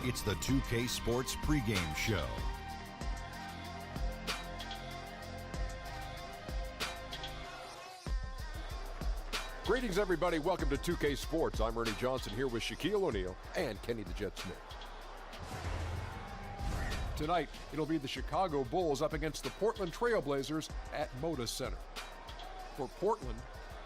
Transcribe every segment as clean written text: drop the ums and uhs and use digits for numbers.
It's the 2K Sports pregame show. Greetings, everybody. Welcome to 2K Sports. I'm Ernie Johnson here with Shaquille O'Neal and Kenny the Jet Smith. Tonight, it'll be the Chicago Bulls up against the Portland Trail Blazers at Moda Center. For Portland,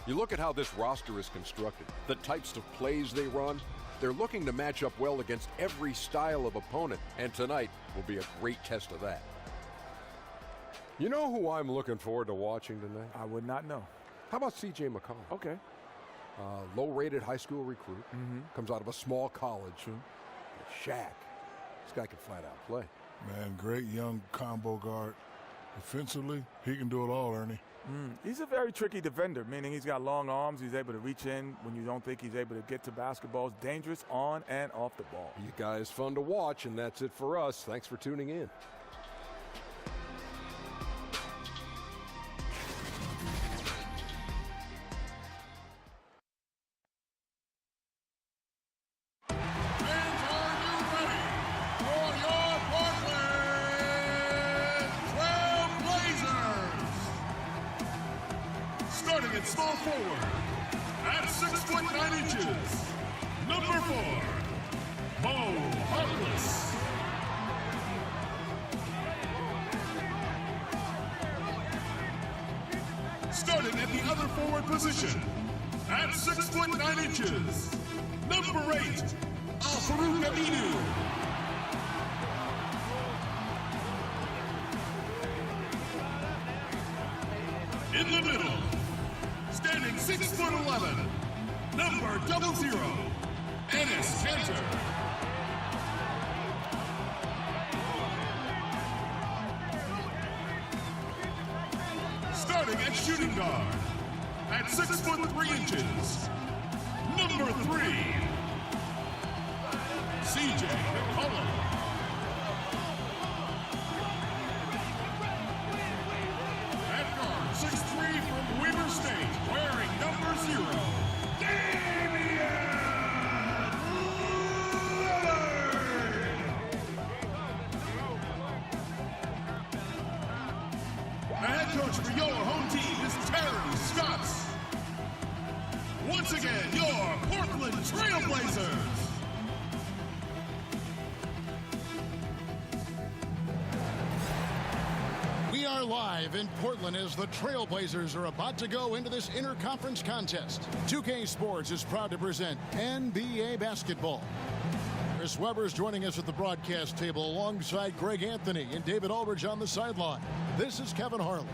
you look at how this roster is constructed, the types of plays they run. They're looking to match up well against every style of opponent, and tonight will be a great test of that. You know who I'm looking forward to watching tonight? I would not know. How about C.J. McCollum? Okay. Low-rated high school recruit, comes out of a small college. Shaq, this guy can flat-out play. Man, great young combo guard. Offensively, he can do it all, Ernie. He's a very tricky defender, meaning he's got long arms. He's able to reach in when you don't think he's able to get to basketballs. Dangerous on and off the ball. You guys fun to watch, and that's it for us. Thanks for tuning in. At small forward, at 6 foot 9 inches, number 4, Mo Harkless. Starting at the other forward position, at 6 foot 9 inches, number 8, Al-Farouq Aminu. In the middle, standing 6 foot 11, number 00, Enes Kanter. Starting at shooting guard, at 6 foot 3 inches, number 3, C.J. McCollum. At guard, 6'3" from Weber State, wearing number 0, Damian Lillard. The head coach for your home team is Terry Stotts. Once again, your Portland Trail Blazers. We are live in Portland as the Trailblazers are about to go into this interconference contest. 2K Sports is proud to present NBA basketball. Chris Webber is joining us at the broadcast table alongside Greg Anthony and David Aldridge on the sideline. This is Kevin Harlan.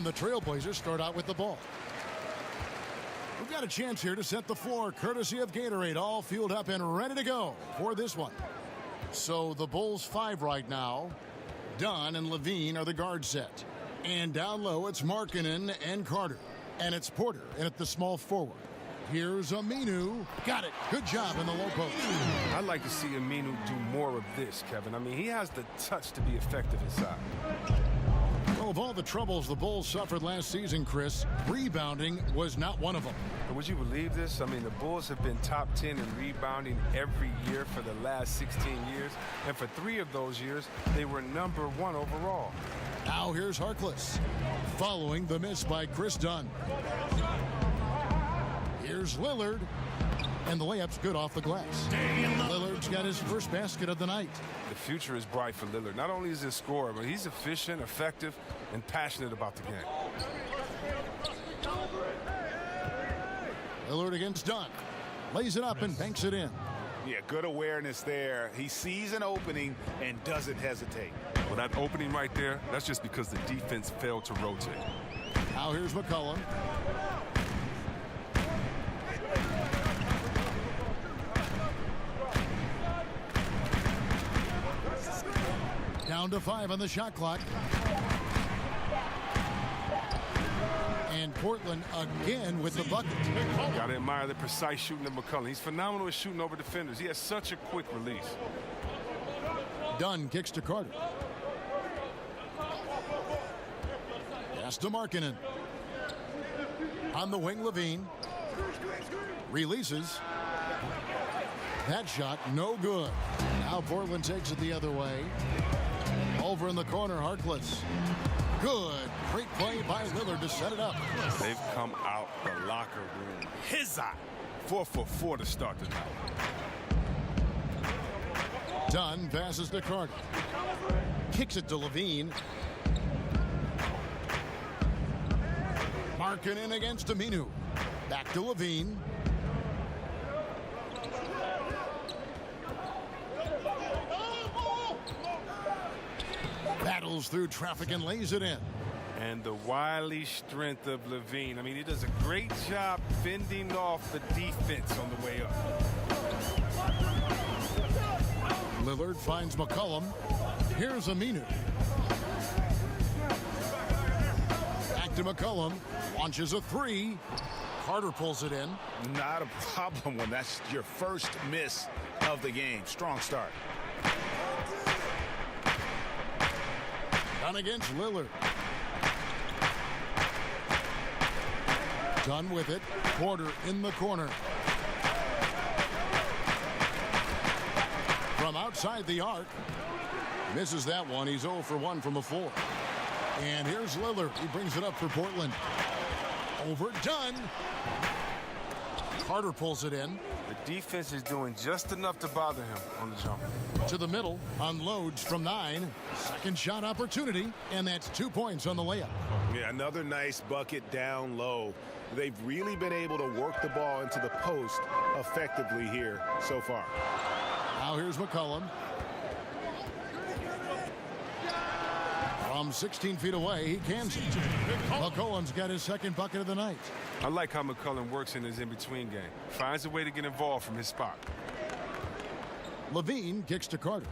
The Trailblazers start out with the ball. We've got a chance here to set the floor, courtesy of Gatorade, all fueled up and ready to go for this one. So the Bulls 5 right now. Dunn and Levine are the guard set. And down low, it's Markkanen and Carter. And it's Porter in at the small forward. Here's Aminu. Got it. Good job in the low post. I'd like to see Aminu do more of this, Kevin. I mean, he has the touch to be effective inside. Well, of all the troubles the Bulls suffered last season, Chris, rebounding was not one of them. Would you believe this? I mean, the Bulls have been top 10 in rebounding every year for the last 16 years. And for 3 of those years, they were number 1 overall. Now here's Harkless, following the miss by Chris Dunn. Here's Lillard, and the layup's good off the glass. Lillard's got his first basket of the night. The future is bright for Lillard. Not only is he a scorer, but he's efficient, effective, and passionate about the game. Lillard against Dunn. Lays it up and banks it in. Yeah, good awareness there. He sees an opening and doesn't hesitate. Well, that opening right there, that's just because the defense failed to rotate. Now here's McCollum. Down to 5 on the shot clock. And Portland again with the bucket. Got to admire the precise shooting of McCollum. He's phenomenal at shooting over defenders. He has such a quick release. Dunn kicks to Carter. Pass to Markkanen. On the wing, Levine. Releases. That shot, no good. Now Portland takes it the other way. Over in the corner, Harkless. Good. Great play by Lillard to set it up. They've come out the locker room. His eye. 4 for 4 to start the night. Dunn passes to Carter. Kicks it to Levine. Markkanen against Aminu. Back to Levine. Battles through traffic and lays it in. And the wily strength of Levine. I mean, he does a great job fending off the defense on the way up. Lillard finds McCollum. Here's Aminu. Back to McCollum. Launches a 3. Carter pulls it in. Not a problem when that's your first miss of the game. Strong start. Done against Lillard. Done with it. Porter in the corner. From outside the arc. Misses that one. He's 0 for 1 from the floor. And here's Lillard. He brings it up for Portland. Over Dunn. Carter pulls it in. The defense is doing just enough to bother him on the jump. To the middle. Unloads from 9. Second shot opportunity. And that's 2 points on the layup. Yeah, another nice bucket down low. They've really been able to work the ball into the post effectively here so far. Now here's McCollum. From 16 feet away, he cans it. McCollum's got his second bucket of the night. I like how McCollum works in his in-between game. Finds a way to get involved from his spot. Levine kicks to Carter.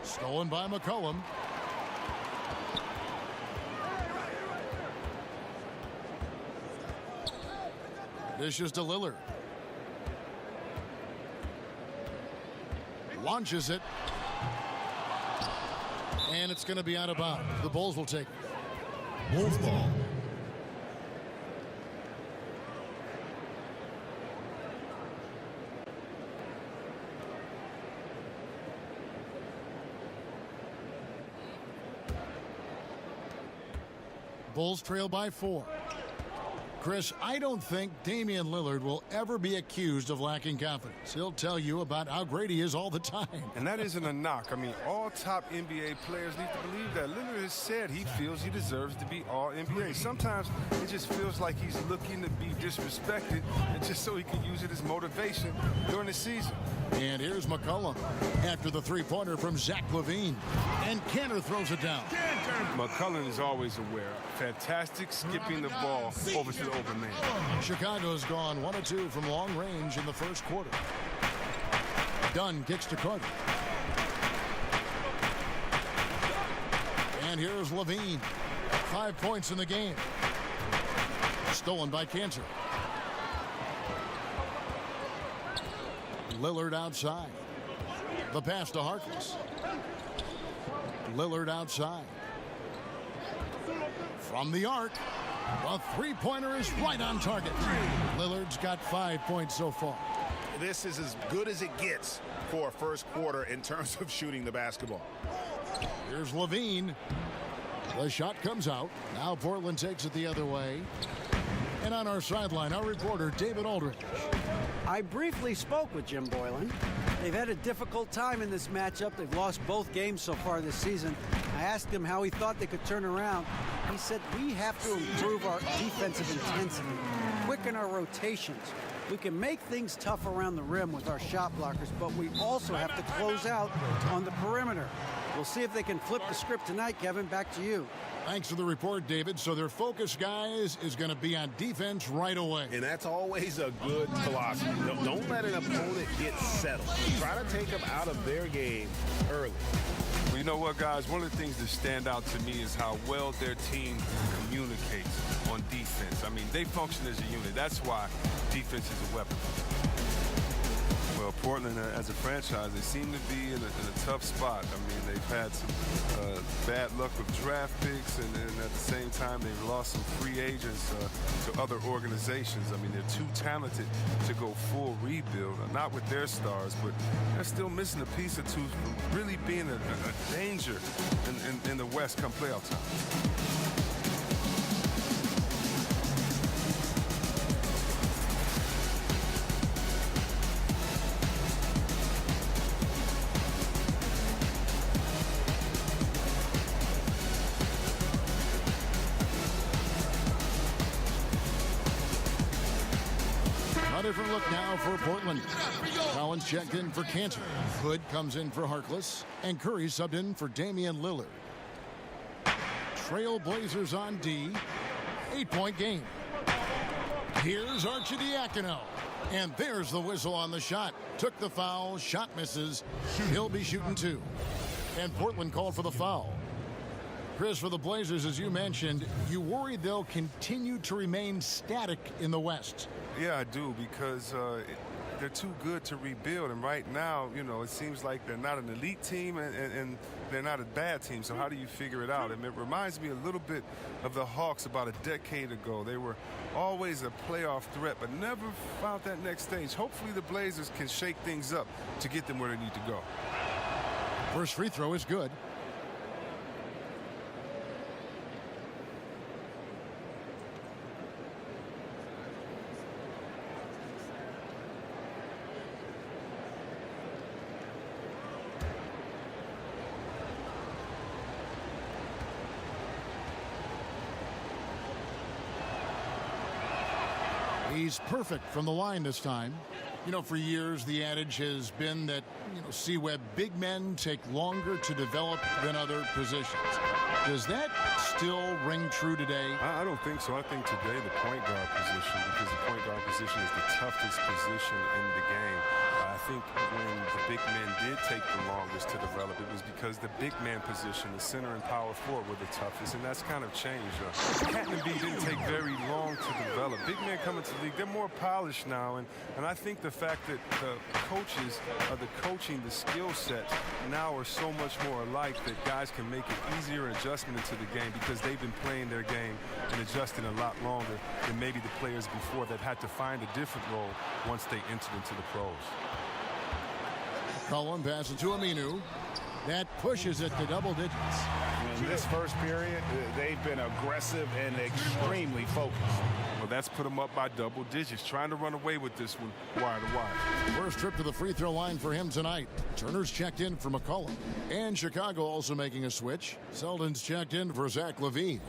Stolen by McCollum. Dishes to Lillard. Launches it. And it's going to be out of bounds. The Bulls will take it. Bulls ball. Bulls trail by 4. Chris, I don't think Damian Lillard will ever be accused of lacking confidence. He'll tell you about how great he is all the time. And that isn't a knock. I mean, all top NBA players need to believe that. Lillard has said he feels he deserves to be all NBA. Sometimes it just feels like he's looking to be disrespected, and just so he can use it as motivation during the season. And here's McCollum after the three-pointer from Zach LaVine. And Kanter throws it down. McCollum is always aware. Fantastic skipping the ball over to the open man. Chicago's gone 1 of 2 from long range in the first quarter. Dunn kicks to Carter. And here's LaVine. 5 points in the game. Stolen by Kanter. Lillard outside. The pass to Harkless. Lillard outside. From the arc. The three-pointer is right on target. Lillard's got 5 points so far. This is as good as it gets for a first quarter in terms of shooting the basketball. Here's LaVine. The shot comes out. Now Portland takes it the other way. And on our sideline, our reporter, David Aldridge. I briefly spoke with Jim Boylan. They've had a difficult time in this matchup. They've lost both games so far this season. I asked him how he thought they could turn around. He said, we have to improve our defensive intensity, quicken our rotations. We can make things tough around the rim with our shot blockers, but we also have to close out on the perimeter. We'll see if they can flip the script tonight. Kevin, back to you. Thanks for the report, David. So their focus, guys, is going to be on defense right away. And that's always a good philosophy. Don't let an opponent get settled. Try to take them out of their game early. Well, you know what, guys? One of the things that stand out to me is how well their team communicates on defense. I mean, they function as a unit. That's why defense is a weapon. Well, Portland, as a franchise, they seem to be in a tough spot. I mean, they've had some bad luck with draft picks, and at the same time, they've lost some free agents to other organizations. I mean, they're too talented to go full rebuild, not with their stars, but they're still missing a piece or two from really being a danger in the West come playoff time. Different look now for Portland. Collins checked in for Cantor. Hood comes in for Harkless. And Curry subbed in for Damian Lillard. Trailblazers on D. 8-point game. Here's Arcidiacono. And there's the whistle on the shot. Took the foul. Shot misses. He'll be shooting 2. And Portland called for the foul. Chris, for the Blazers, as you mentioned, you worry they'll continue to remain static in the West. Yeah, I do, because they're too good to rebuild. And right now, you know, it seems like they're not an elite team and they're not a bad team. So how do you figure it out? And it reminds me a little bit of the Hawks about a decade ago. They were always a playoff threat, but never found that next stage. Hopefully the Blazers can shake things up to get them where they need to go. First free throw is good. He's perfect from the line this time. You know, for years, the adage has been that, C-Web, big men take longer to develop than other positions. Does that still ring true today? I don't think so. I think today the point guard position, because the point guard position is the toughest position in the game. I think when the big men did take the longest to develop, it was because the big man position, the center and power forward, were the toughest, and that's kind of changed. Cat and B didn't take very long to develop. Big men coming to the league, they're more polished now, and I think the fact that the coaches are the skill sets now are so much more alike that guys can make it easier adjustment into the game because they've been playing their game and adjusting a lot longer than maybe the players before that had to find a different role once they entered into the pros. Cullen passes to Aminu. That pushes it to double digits. In this first period, they've been aggressive and extremely focused. Well, that's put them up by double digits, trying to run away with this one wire to wire. First trip to the free throw line for him tonight. Turner's checked in for McCollum. And Chicago also making a switch. Selden's checked in for Zach LaVine.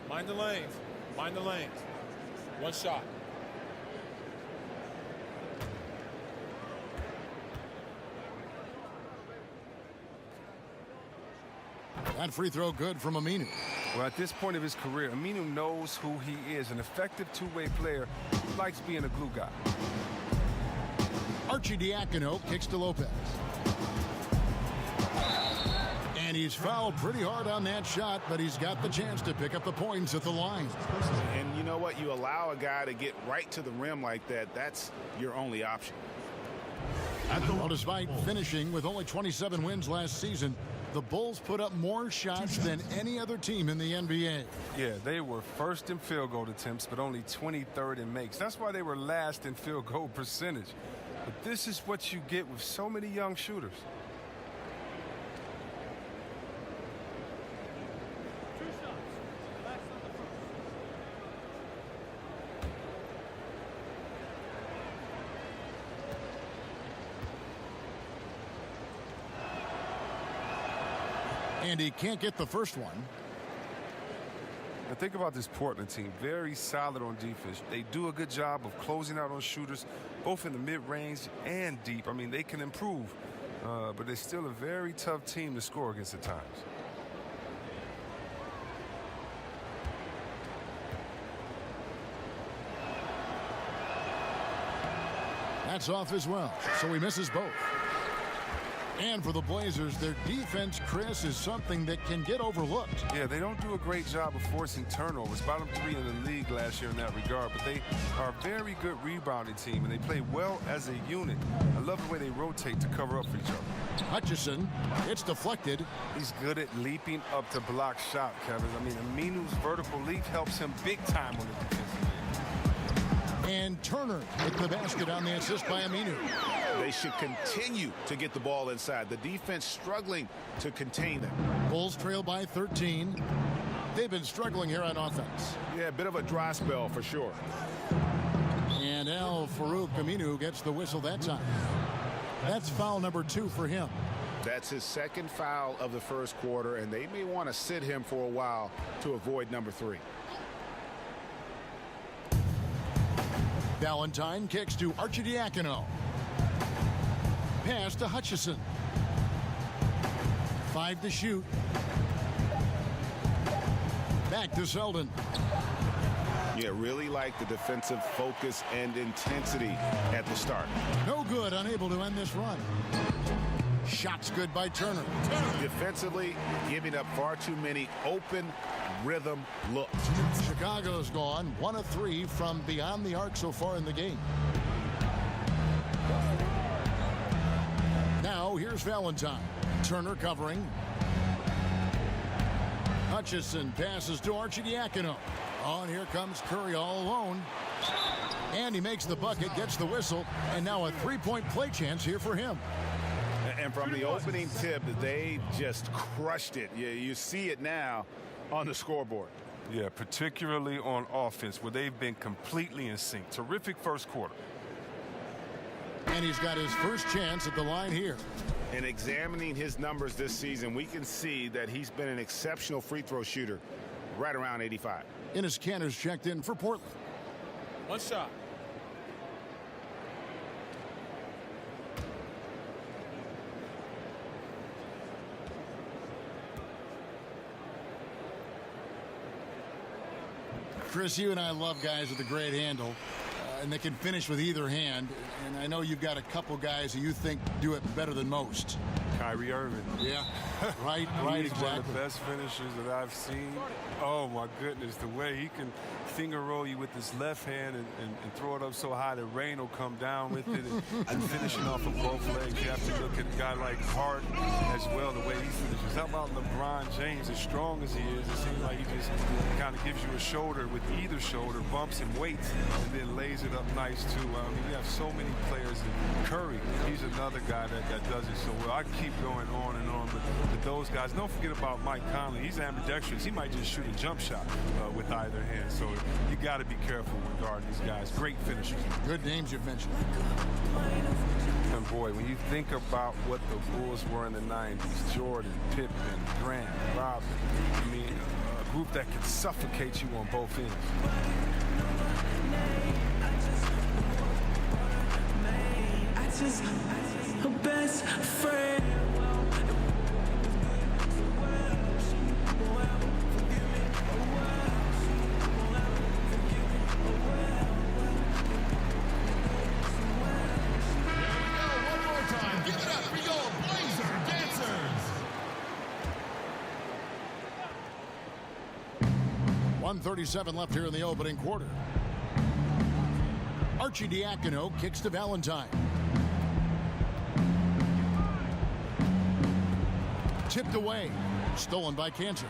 Mind the lanes. Mind the lanes. One shot. That free throw good from Aminu. Well, at this point of his career, Aminu knows who he is, an effective two-way player who likes being a glue guy. Arcidiacono kicks to Lopez. And he's fouled pretty hard on that shot, but he's got the chance to pick up the points at the line. And you know what? You allow a guy to get right to the rim like that, that's your only option. Well, despite finishing with only 27 wins last season, the Bulls put up more shots than any other team in the NBA. Yeah, they were first in field goal attempts, but only 23rd in makes. That's why they were last in field goal percentage. But this is what you get with so many young shooters. And he can't get the first one. Now think about this Portland team. Very solid on defense. They do a good job of closing out on shooters, both in the mid-range and deep. I mean, they can improve. but they're still a very tough team to score against at times. That's off as well, so he misses both. And for the Blazers, their defense, Chris, is something that can get overlooked. Yeah, they don't do a great job of forcing turnovers. Bottom 3 in the league last year in that regard, but they are a very good rebounding team, and they play well as a unit. I love the way they rotate to cover up for each other. Hutchison, it's deflected. He's good at leaping up to block shot, Kevin. I mean, Aminu's vertical leap helps him big time on the defensive end. And Turner with the basket on the assist by Aminu. They should continue to get the ball inside. The defense struggling to contain them. Bulls trail by 13. They've been struggling here on offense. Yeah, a bit of a dry spell for sure. And Al-Farouq Aminu gets the whistle that time. That's foul number 2 for him. That's his second foul of the first quarter, and they may want to sit him for a while to avoid number 3. Valentine kicks to Arcidiacono. Pass to Hutchison. 5 to shoot. Back to Selden. Yeah, really like the defensive focus and intensity at the start. No good, unable to end this run. Shots good by Turner. Defensively, giving up far too many open rhythm looks. Chicago's gone 1 of 3 from beyond the arc so far in the game. Now here's Valentine. Turner covering. Hutchison passes to Arcidiacono. Oh, and here comes Curry all alone. And he makes the bucket, gets the whistle, and now a 3-point play chance here for him. And from the opening tip, they just crushed it. Yeah, you see it now on the scoreboard. Yeah, particularly on offense, where they've been completely in sync. Terrific first quarter. And he's got his first chance at the line here. And examining his numbers this season, we can see that he's been an exceptional free throw shooter, right around 85. Enes Kanter's checked in for Portland. 1 shot. Chris, you and I love guys with a great handle, and they can finish with either hand. And I know you've got a couple guys who you think do it better than most. Kyrie Irving. Yeah, right, He's exactly. one of the best finishers that I've seen. Oh, my goodness, the way he can finger roll you with his left hand and throw it up so high that rain will come down with it and finishing off of both legs. You have to look at a guy like Harden as well, the way he finishes. How about LeBron James? As strong as he is, it seems like he just kind of gives you a shoulder with either shoulder, bumps and waits, and then lays it up nice, too. I mean, we have so many players. Curry, he's another guy that does it so well. I keep going on and on with those guys. Don't forget about Mike Conley. He's ambidextrous. He might just shoot a jump shot with either hand. So you got to be careful when guarding these guys. Great finishers. Good names you've mentioned. And boy, when you think about what the Bulls were in the 90s, Jordan, Pippen, Grant, Robin, I mean, a group that can suffocate you on both ends. A best friend. One more time. Give it up for your Blazer dancers. 1:37 left here in the opening quarter. Arcidiacono kicks to Valentine. Tipped away. Stolen by Kanter.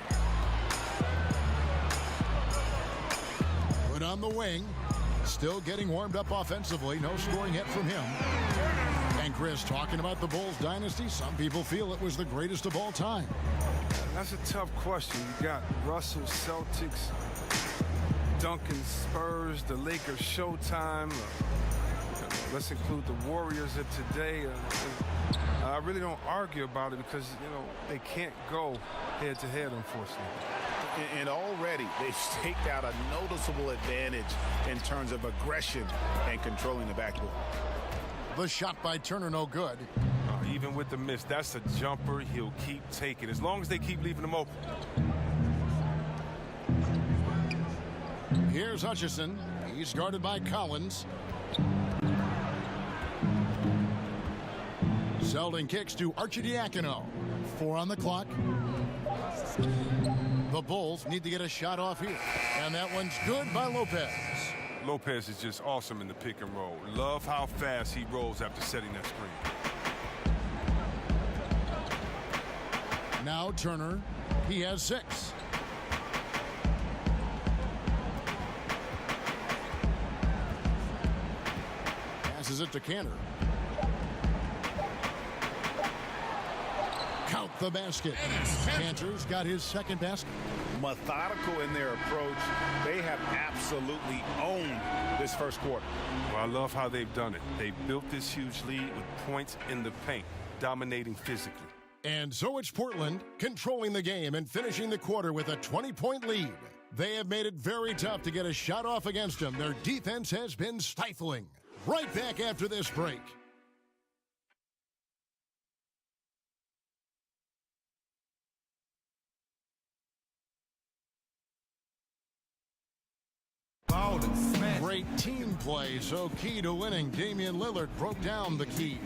Put on the wing. Still getting warmed up offensively. No scoring yet from him. And Chris, talking about the Bulls dynasty, some people feel it was the greatest of all time. That's a tough question. You got Russell, Celtics, Duncan, Spurs, the Lakers, Showtime. Let's include the Warriors of today. I really don't argue about it because, you know, they can't go head-to-head, unfortunately. And already they've staked out a noticeable advantage in terms of aggression and controlling the backboard. The shot by Turner, no good. Even with the miss, that's a jumper he'll keep taking as long as they keep leaving him open. Here's Hutchison. He's guarded by Collins. Zeldin kicks to Arcidiacono. 4 on the clock. The Bulls need to get a shot off here. And that one's good by Lopez. Lopez is just awesome in the pick and roll. Love how fast he rolls after setting that screen. Now Turner. He has 6. Passes it to Cantor. Count the basket. Cantor's got his second basket. Methodical in their approach. They have absolutely owned this first quarter. Well, I love how they've done it. They've built this huge lead with points in the paint, dominating physically. And so it's Portland controlling the game and finishing the quarter with a 20-point lead. They have made it very tough to get a shot off against them. Their defense has been stifling. Right back after this break. Great team play, so key to winning. Damian Lillard broke down the keys.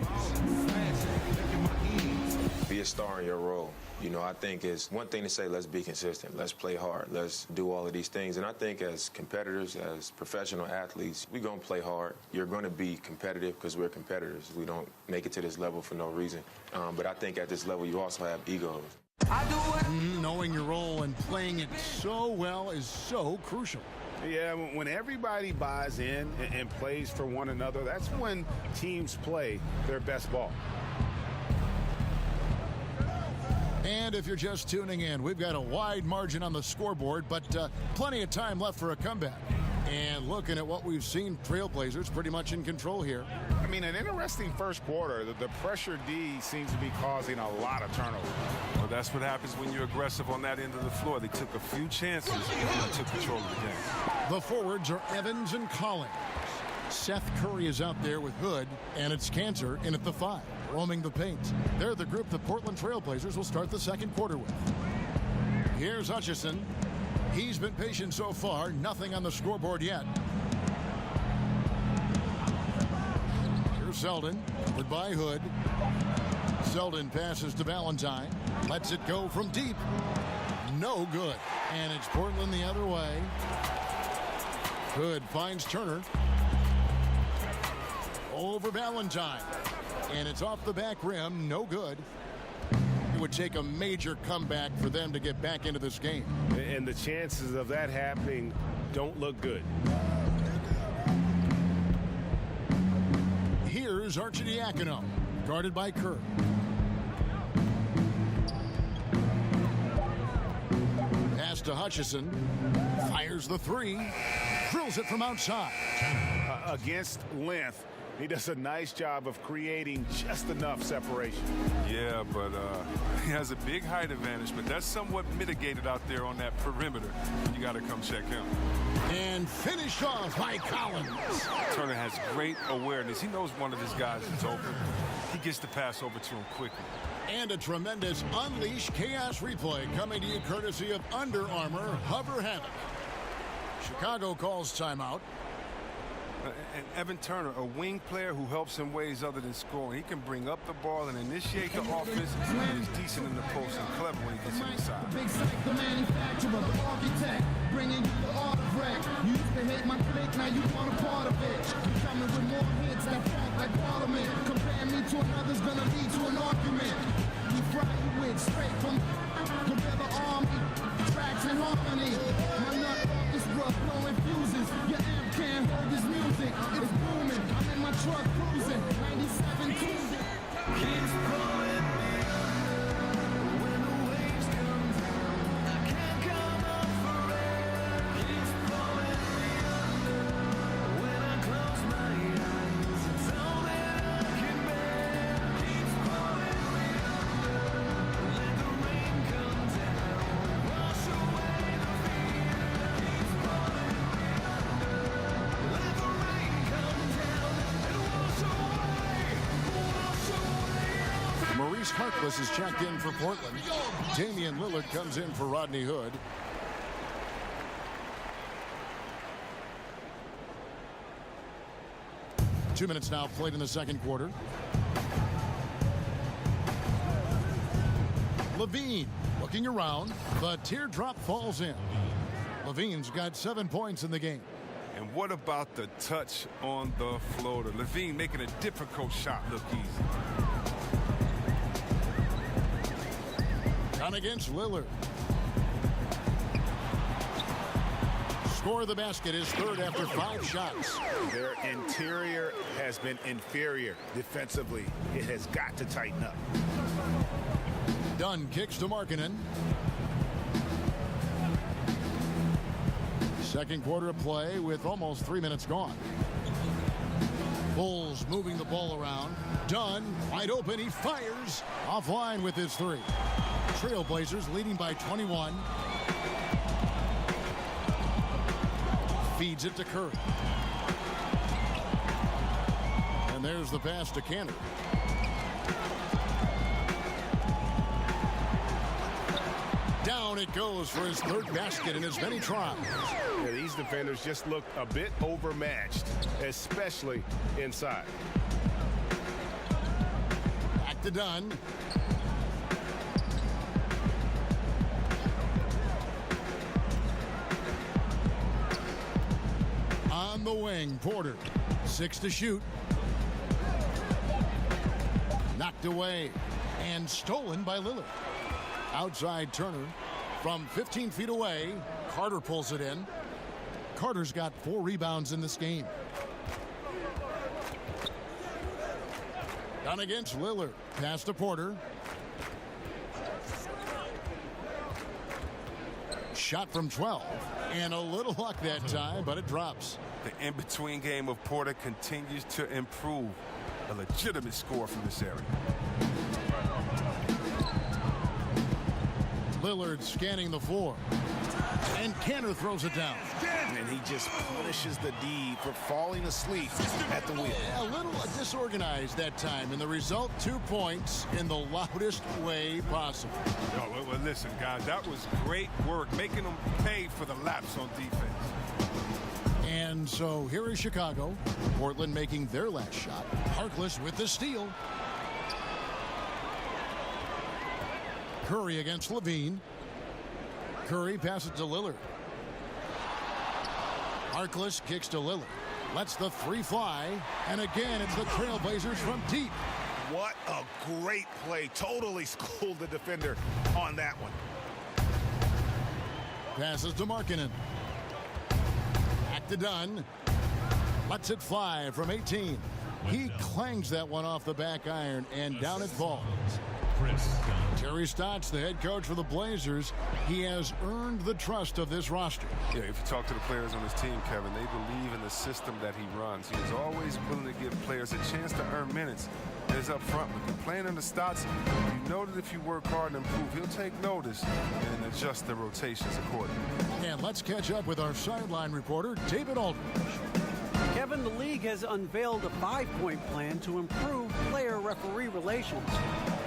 Be a star in your role. You know, I think it's one thing to say, let's be consistent, let's play hard, let's do all of these things. And I think as competitors, as professional athletes, we're going to play hard. You're going to be competitive because we're competitors. We don't make it to this level for no reason. But I think at this level, you also have egos. Knowing your role and playing it so well is so crucial. Yeah, when everybody buys in and plays for one another, that's when teams play their best ball. And if you're just tuning in, we've got a wide margin on the scoreboard, but plenty of time left for a comeback. And looking at what we've seen, Trailblazers pretty much in control here. I mean, an interesting first quarter. The pressure D seems to be causing a lot of turnover. Well, that's what happens when you're aggressive on that end of the floor. They took a few chances and took control of the game. The forwards are Evans and Collins. Seth Curry is out there with Hood, and it's Cantor in at the 5, roaming the paint. They're the group the Portland Trailblazers will start the second quarter with. Here's Hutchison. He's been patient so far, nothing on the scoreboard yet. Here's Zeldin, covered by Hood. Zeldin passes to Valentine, lets it go from deep. No good. And it's Portland the other way. Hood finds Turner. Over Valentine. And it's off the back rim, no good. It would take a major comeback for them to get back into this game. And the chances of that happening don't look good. Here's Arcidiacono, guarded by Kerr. Pass to Hutchison. Fires the 3. Drills it from outside. Against length, he does a nice job of creating just enough separation. Yeah, but he has a big height advantage, but that's somewhat mitigated out there on that perimeter. You got to come check him. And finished off by Collins. Turner has great awareness. He knows one of his guys is open. He gets the pass over to him quickly. And a tremendous Unleash Chaos replay coming to you courtesy of Under Armour Hover Havoc. Chicago calls timeout. And Evan Turner, a wing player who helps in ways other than scoring. He can bring up the ball and initiate the offense, and he's decent in the post and clever when he gets inside. Big Psych, the manufacturer, the architect, bringing you the art of rap. You used to hate my clique, now you want a part of it. You coming with more hits that funk like Parliament. Compare me to another's gonna lead to an argument. We fry you with straight from the Rebel Army, tracks and harmony. My nut off this rough, blowing fuses. Your amp can't hold this music. It's booming. I'm in my truck cruising. 97 cruising. Keeps pulling me under when the waves come down. I can't come up for air. Keeps pulling me under when I close my eyes. Maurice Harkless is checked in for Portland. Damian Lillard comes in for Rodney Hood. Two minutes now played in the second quarter. Levine looking around. The teardrop falls in. Levine's got 7 points in the game. And what about the touch on the floater? Levine making a difficult shot look easy. Down against Lillard. Score the basket is third after 5 shots. Their interior has been inferior defensively. It has got to tighten up. Dunn kicks to Markkanen. Second quarter of play with almost 3 minutes gone. Bulls moving the ball around. Dunn wide open. He fires offline with his three. Trailblazers leading by 21. Feeds it to Curry. And there's the pass to Kanter. Down it goes for his third basket in as many tries. Yeah, these defenders just look a bit overmatched, especially inside. Back to Dunn. On the wing, Porter. 6 to shoot. Knocked away and stolen by Lillard. Outside Turner from 15 feet away. Carter pulls it in. Carter's got 4 rebounds in this game. Down against Lillard. Pass to Porter. Shot from 12. And a little luck that time, but it drops. The in-between game of Porter continues to improve. A legitimate score from this area. Lillard scanning the floor. And Kanter throws it down. And he just punishes the D for falling asleep at the wheel. A little disorganized that time, and the result 2 points in the loudest way possible. Oh, well, listen, guys, that was great work, making them pay for the laps on defense. And so here is Chicago. Portland making their last shot. Harkless with the steal. Curry against Levine. Curry passes to Lillard. Harkless kicks to Lillard. Lets the three fly. And again, it's the Trailblazers from deep. What a great play. Totally schooled the defender on that one. Passes to Markkanen. Back to Dunn. Lets it fly from 18. He clangs that one off the back iron, and down it falls. Terry Stotts, the head coach for the Blazers, he has earned the trust of this roster. Yeah, if you talk to the players on his team, Kevin, they believe in the system that he runs. He is always willing to give players a chance to earn minutes. And is up front with you. Playing under Stotts, you know that if you work hard and improve, he'll take notice and adjust the rotations accordingly. And let's catch up with our sideline reporter, David Aldridge. Kevin, the league has unveiled a 5-point plan to improve player-referee relations.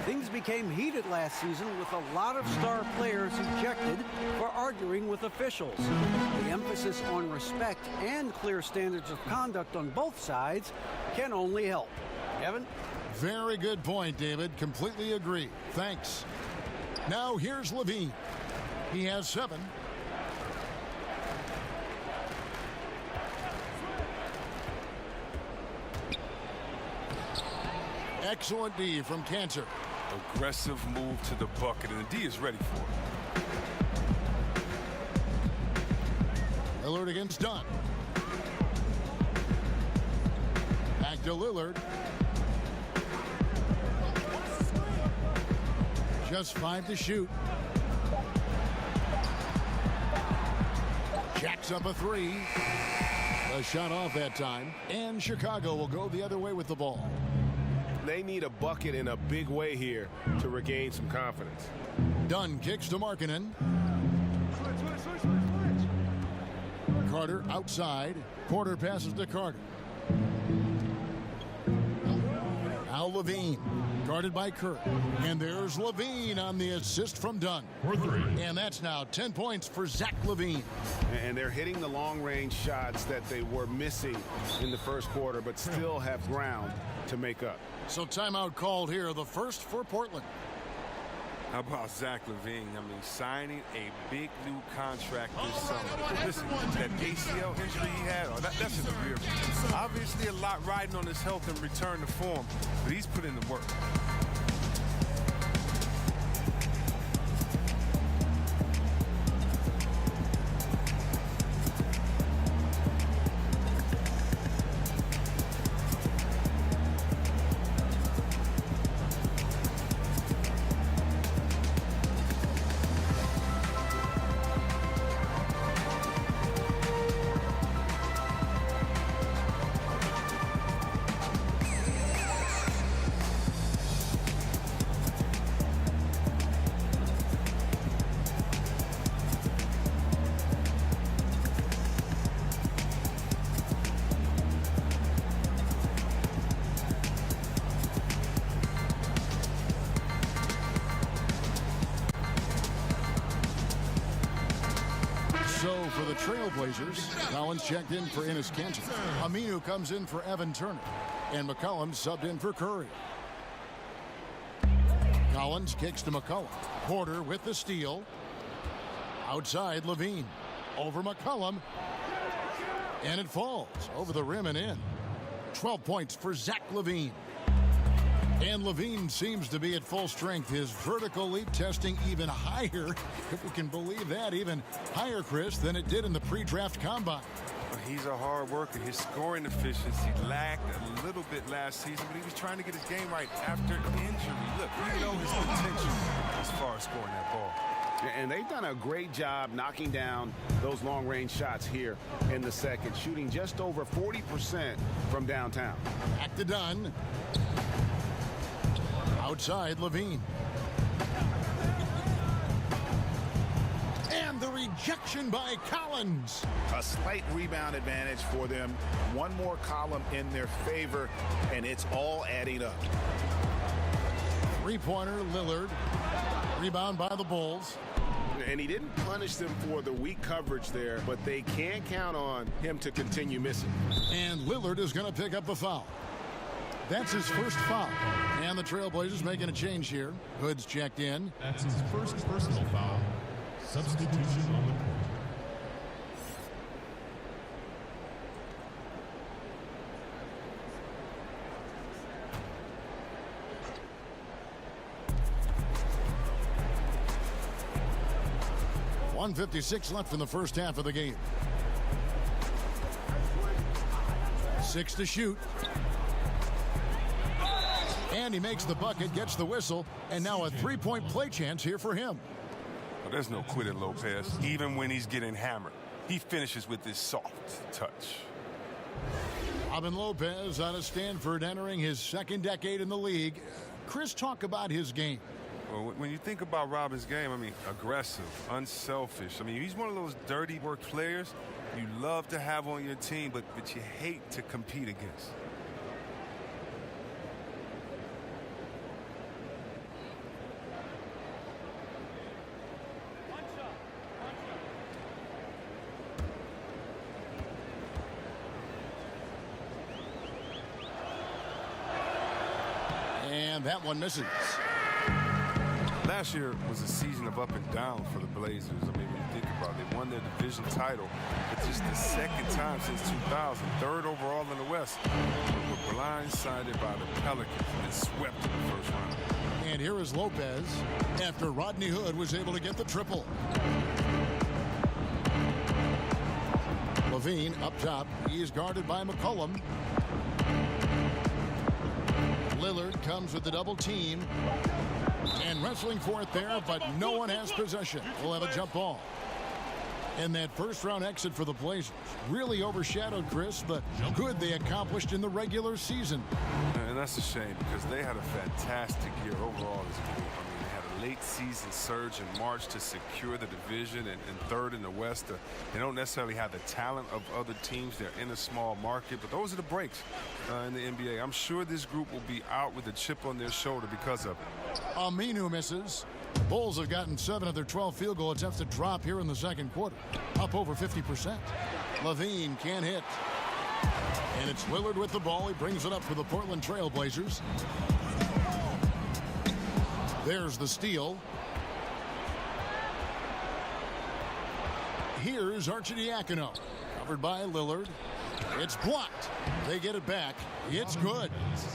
Things became heated last season with a lot of star players ejected for arguing with officials. The emphasis on respect and clear standards of conduct on both sides can only help. Kevin? Very good point, David. Completely agree. Thanks. Now here's Levine. He has 7. Excellent D from Kanter. Aggressive move to the bucket, and the D is ready for it. Lillard against Dunn. Back to Lillard. Just 5 to shoot. Jacks up a 3. A shot off that time. And Chicago will go the other way with the ball. They need a bucket in a big way here to regain some confidence. Dunn kicks to Markkanen. Carter outside. Porter passes to Carter. Now LaVine, guarded by Curry. And there's LaVine on the assist from Dunn. For 3. And that's now 10 points for Zach LaVine. And they're hitting the long-range shots that they were missing in the first quarter, but still have ground to make up. So timeout called here, the first for Portland. How about Zach LaVine? I mean, signing a big new contract this summer. Listen, that ACL injury he had, that's in the rear. Obviously, a lot riding on his health and return to form, but he's put in the work. So for the Trailblazers, Collins checked in for Enes Kanter. Aminu comes in for Evan Turner. And McCollum subbed in for Curry. Collins kicks to McCollum. Porter with the steal. Outside LaVine. Over McCollum. And it falls over the rim and in. 12 points for Zach LaVine. And LaVine seems to be at full strength. His vertical leap testing even higher, if we can believe that, even higher, Chris, than it did in the pre-draft combine. He's a hard worker. His scoring efficiency lagged a little bit last season, but he was trying to get his game right after injury. Look, we know his potential as far as scoring that ball. And they've done a great job knocking down those long-range shots here in the second, shooting just over 40% from downtown. Back to Dunn. Outside LaVine. And the rejection by Collins. A slight rebound advantage for them. One more column in their favor, and it's all adding up. Three-pointer, Lillard. Rebound by the Bulls. And he didn't punish them for the weak coverage there, but they can't count on him to continue missing. And Lillard is going to pick up the foul. That's his first foul. And the Trailblazers making a change here. Hood's checked in. That's his first personal foul. Substitution on the court. .156 left in the first half of the game. 6 to shoot. And he makes the bucket, gets the whistle, and now a three-point play chance here for him. Well, there's no quit at Lopez, even when he's getting hammered. He finishes with this soft touch. Robin Lopez out of Stanford, entering his second decade in the league. Chris, talk about his game. Well, when you think about Robin's game, I mean, aggressive, unselfish. I mean, he's one of those dirty work players you love to have on your team, but you hate to compete against. And that one misses. Last year was a season of up and down for the Blazers. I mean, when you think about it, they won their division title. It's just the second time since 2000, third overall in the West. But were blindsided by the Pelicans and swept in the first round. And here is Lopez after Rodney Hood was able to get the triple. LaVine up top. He is guarded by McCollum. Lillard comes with the double team. And wrestling for it there, but no one has possession. We'll have a jump ball. And that first round exit for the Blazers really overshadowed, Chris, the good they accomplished in the regular season. And that's a shame because they had a fantastic year overall as a group. I mean, they had a late season surge in March to secure the division and third in the West. They don't necessarily have the talent of other teams. They're in a small market, but those are the breaks in the NBA. I'm sure this group will be out with a chip on their shoulder because of it. Aminu misses. Bulls have gotten 7 of their 12 field goal attempts to drop here in the second quarter, up over 50%. Levine can't hit. And it's Lillard with the ball. He brings it up for the Portland Trail Blazers. There's the steal. Here's Arcidiacono. Covered by Lillard. It's blocked. They get it back. It's good.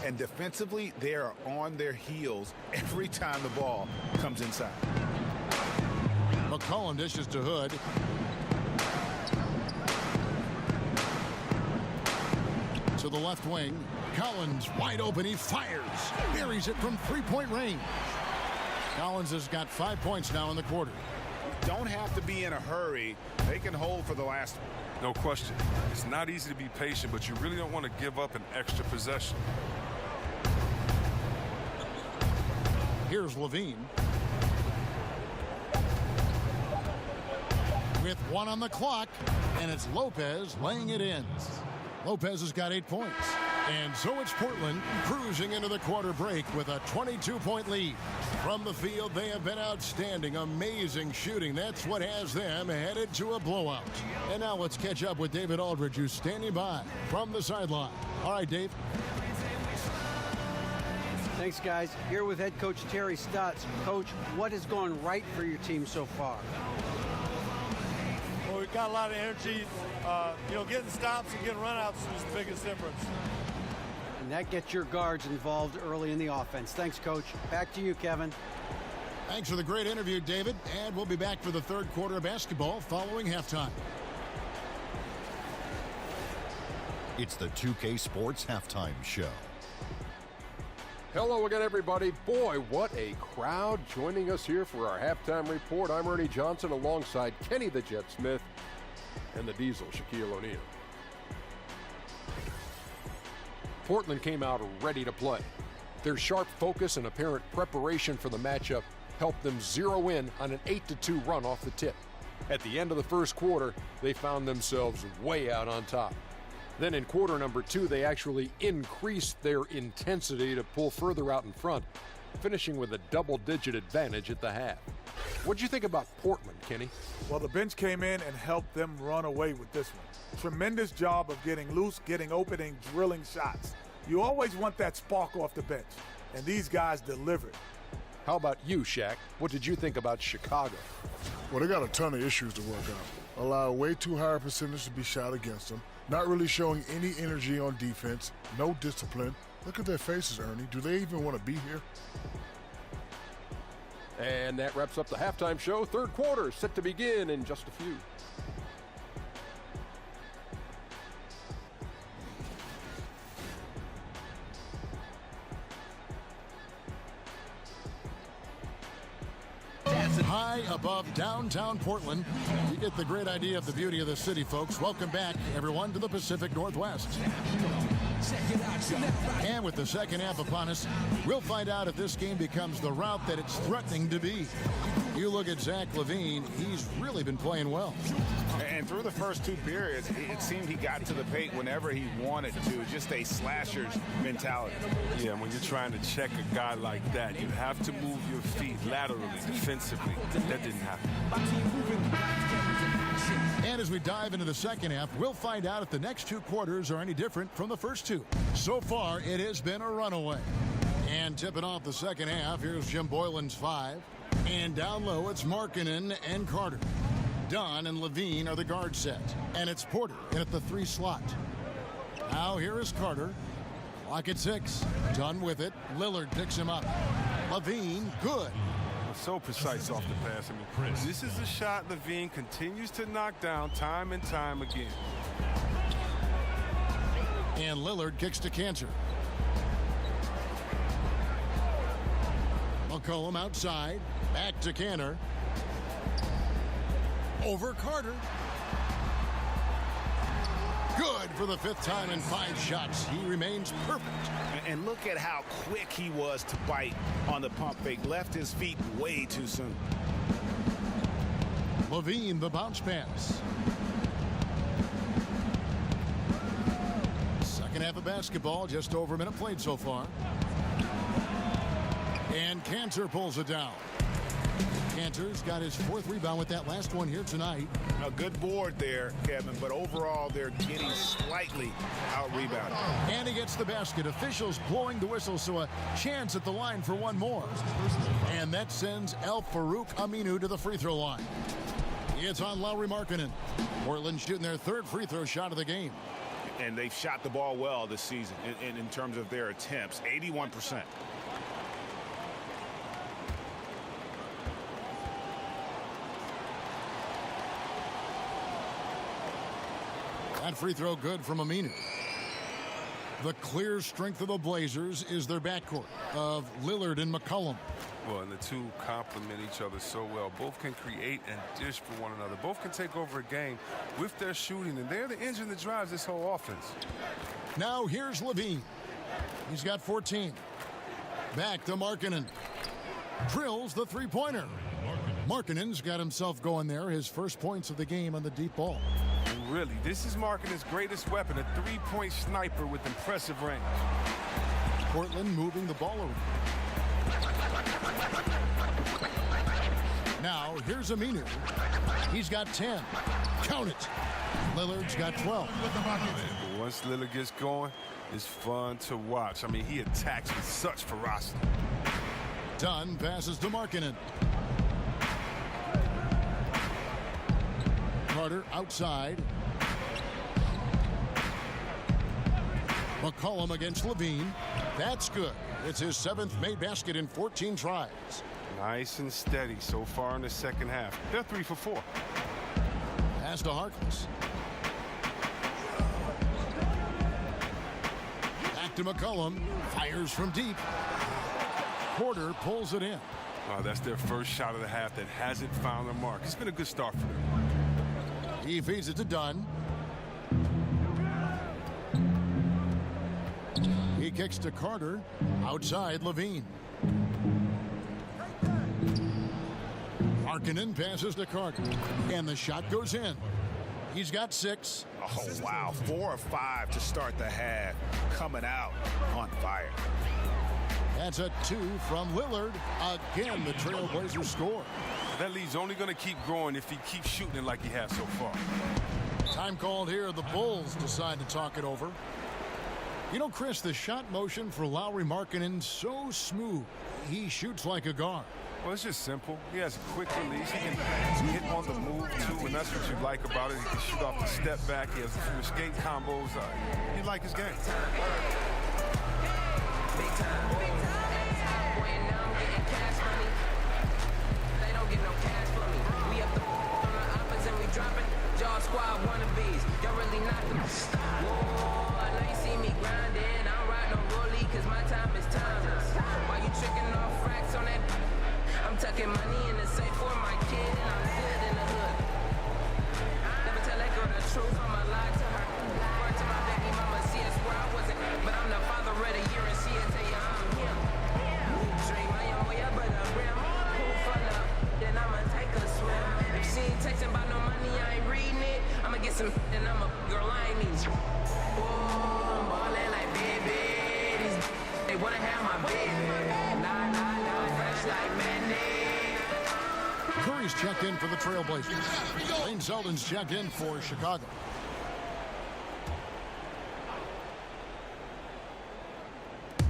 And defensively, they are on their heels every time the ball comes inside. McCollum dishes to Hood. To the left wing. Collins wide open. He fires. Buries it from three-point range. Collins has got 5 points now in the quarter. Don't have to be in a hurry. They can hold for the last. No question. It's not easy to be patient, but you really don't want to give up an extra possession. Here's Levine. With 1 on the clock, and it's Lopez laying it in. Lopez has got 8 points. And so it's Portland cruising into the quarter break with a 22-point lead. From the field, they have been outstanding, amazing shooting. That's what has them headed to a blowout. And now let's catch up with David Aldridge, who's standing by from the sideline. All right, Dave. Thanks, guys. Here with head coach Terry Stotts. Coach, what has gone right for your team so far? Well, we've got a lot of energy. Getting stops and getting runouts is the biggest difference. And that gets your guards involved early in the offense. Thanks, Coach. Back to you, Kevin. Thanks for the great interview, David. And we'll be back for the third quarter of basketball following halftime. It's the 2K Sports Halftime Show. Hello again, everybody. Boy, what a crowd joining us here for our halftime report. I'm Ernie Johnson alongside Kenny the Jet Smith and the Diesel, Shaquille O'Neal. Portland came out ready to play. Their sharp focus and apparent preparation for the matchup helped them zero in on an 8-2 run off the tip. At the end of the first quarter, they found themselves way out on top. Then in quarter number 2, they actually increased their intensity to pull further out in front, finishing with a double-digit advantage at the half. What'd you think about Portland, Kenny? Well, the bench came in and helped them run away with this one. Tremendous job of getting loose, getting open, and drilling shots. You always want that spark off the bench, and these guys delivered. How about you, Shaq? What did you think about Chicago? Well, they got a ton of issues to work out. Allow way too high a percentage to be shot against them. Not really showing any energy on defense. No discipline. Look at their faces, Ernie. Do they even want to be here? And that wraps up the halftime show. Third quarter set to begin in just a few. High above downtown Portland, you get the great idea of the beauty of the city, folks. Welcome back, everyone, to the Pacific Northwest. And with the second half upon us, we'll find out if this game becomes the route that it's threatening to be. You look at Zach LaVine, he's really been playing well. And through the first 2 periods, it seemed he got to the paint whenever he wanted to. Just a slasher's mentality. Yeah, when you're trying to check a guy like that, you have to move your feet laterally, defensively. That didn't happen. And as we dive into the second half, we'll find out if the next 2 quarters are any different from the first 2. So far, it has been a runaway. And tipping off the second half, here's Jim Boylan's 5. And down low, it's Markkanen and Carter. Dunn and Levine are the guard set. And it's Porter in at the 3 slot. Now here is Carter. Clock at 6. Dunn with it. Lillard picks him up. Levine, good. So precise off the pass. I mean, this is a shot Levine continues to knock down time and time again. And Lillard kicks to Cantor. McCollum outside. Back to Cantor. Over Carter. Good for the 5th time in 5 shots. He remains perfect. And look at how quick he was to bite on the pump fake. Left his feet way too soon. LaVine, the bounce pass. Second half of basketball, just over a minute played so far. And Kanter pulls it down. Kanter's got his 4th rebound with that last one here tonight. A good board there, Kevin, but overall they're getting slightly out-rebounded. And he gets the basket. Officials blowing the whistle, so a chance at the line for one more. And that sends Al-Farouq Aminu to the free throw line. It's on Lauri Markkanen. Portland shooting their 3rd free throw shot of the game. And they've shot the ball well this season in terms of their attempts, 81%. That free throw good from Aminu. The clear strength of the Blazers is their backcourt of Lillard and McCollum. Well, and the two complement each other so well. Both can create and dish for one another. Both can take over a game with their shooting, and they're the engine that drives this whole offense. Now here's LaVine. He's got 14. Back to Markkanen. Drills the three-pointer. Markkanen's got himself going there. His first points of the game on the deep ball. And really, this is Markkanen's greatest weapon, a three-point sniper with impressive range. Portland moving the ball over. Now, here's Aminu. He's got 10. Count it. Lillard's got 12. But once Lillard gets going, it's fun to watch. I mean, he attacks with such ferocity. Dunn passes to Markkanen. Carter outside. McCollum against LaVine. That's good. It's his 7th made basket in 14 tries. Nice and steady so far in the second half. They're 3 for 4. Pass to Harkless. Back to McCollum. Fires from deep. Porter pulls it in. That's their first shot of the half that hasn't found their mark. It's been a good start for them. He feeds it to Dunn. He kicks to Carter. Outside LaVine. Markkanen passes to Carter. And the shot goes in. He's got 6. Oh, wow. 4 of 5 to start the half. Coming out on fire. That's a 2 from Lillard. Again, the Trailblazers score. That lead's only going to keep growing if he keeps shooting it like he has so far. Time called here. The Bulls decide to talk it over. You know, Chris, the shot motion for Lauri Markkanen so smooth. He shoots like a guard. Well, it's just simple. He has a quick release. He can hit on the move, too, and that's what you like about it. He can shoot off the step back. He has a few escape combos. You like his game. Big time. When I'm getting cash money, they don't get no cash for me. We up the on the uppers and we dropping. Jaw squad wannabes. Y'all really not the whoa. I know you see me grinding. I don't ride no rollie cause my time is timeless. Why you tricking off racks on that? I'm tucking money in the safe for my kid and I'm good in the hood. Never tell that girl the truth, I'ma lie to her. Word to my baby mama, see that's where I wasn't. But I'm the father of the year and see it tell you I'm him. Dream my own way up, but I'm rim. Pool full up, then I'ma take a swim. If she ain't texting about no money, I ain't reading it. I'ma get some and I'm a girl, I ain't need. Whoa, I'm ballin' like baby. They wanna have my baby. Nah, fresh like Mandy. Curry's checked in for the Trailblazers. Lane Selden's checked in for Chicago.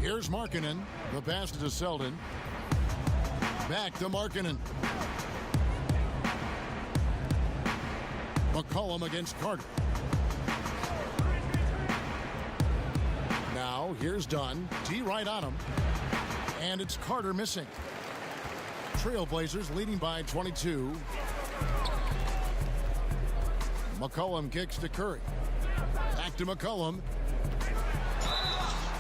Here's Markkanen. The pass to Selden. Back to Markkanen. McCollum against Carter. Now here's Dunn. D right on him. And it's Carter missing. Trailblazers leading by 22. McCollum kicks to Curry. Back to McCollum.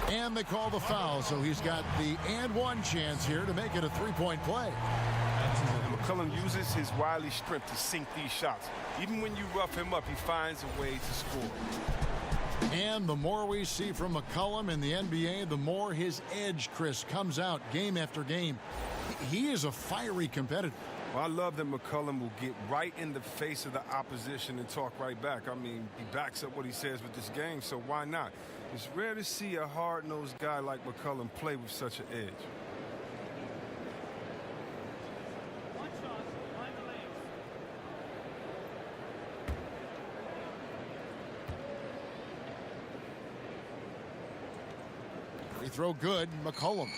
And they call the foul, so he's got the and one chance here to make it a three-point play. McCollum uses his wily strength to sink these shots. Even when you rough him up, he finds a way to score. And the more we see from McCollum in the NBA, the more his edge, Chris, comes out game after game. He is a fiery competitor. Well, I love that McCollum will get right in the face of the opposition and talk right back. I mean, he backs up what he says with this game, so why not? It's rare to see a hard-nosed guy like McCollum play with such an edge. Free throw good, McCollum.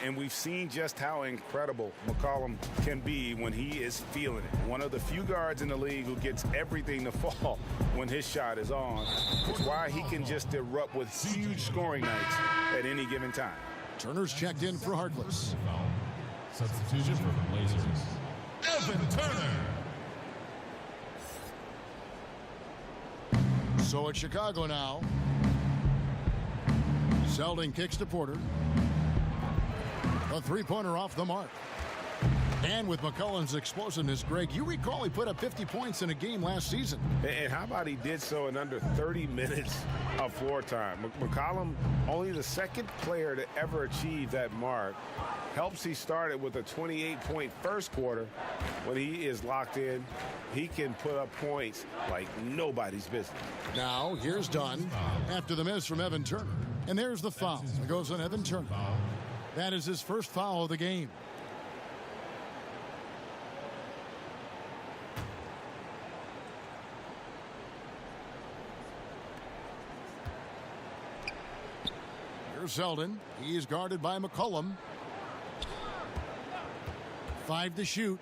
And we've seen just how incredible McCollum can be when he is feeling it. One of the few guards in the league who gets everything to fall when his shot is on. It's why he can just erupt with huge scoring nights at any given time. Turner's checked in for Harkless. Substitution for the Blazers, Evan Turner. So it's Chicago now. Selden kicks to Porter. A three-pointer off the mark. And with McCollum's explosiveness, Greg, you recall he put up 50 points in a game last season. And how about he did so in under 30 minutes of floor time? McCollum, only the second player to ever achieve that mark. Helps he started with a 28-point first quarter. When he is locked in, he can put up points like nobody's business. Now, here's Dunn after the miss from Evan Turner. And there's the foul. It goes on Evan Turner. That is his first foul of the game. Here's Selden. He's guarded by McCollum. 5 to shoot.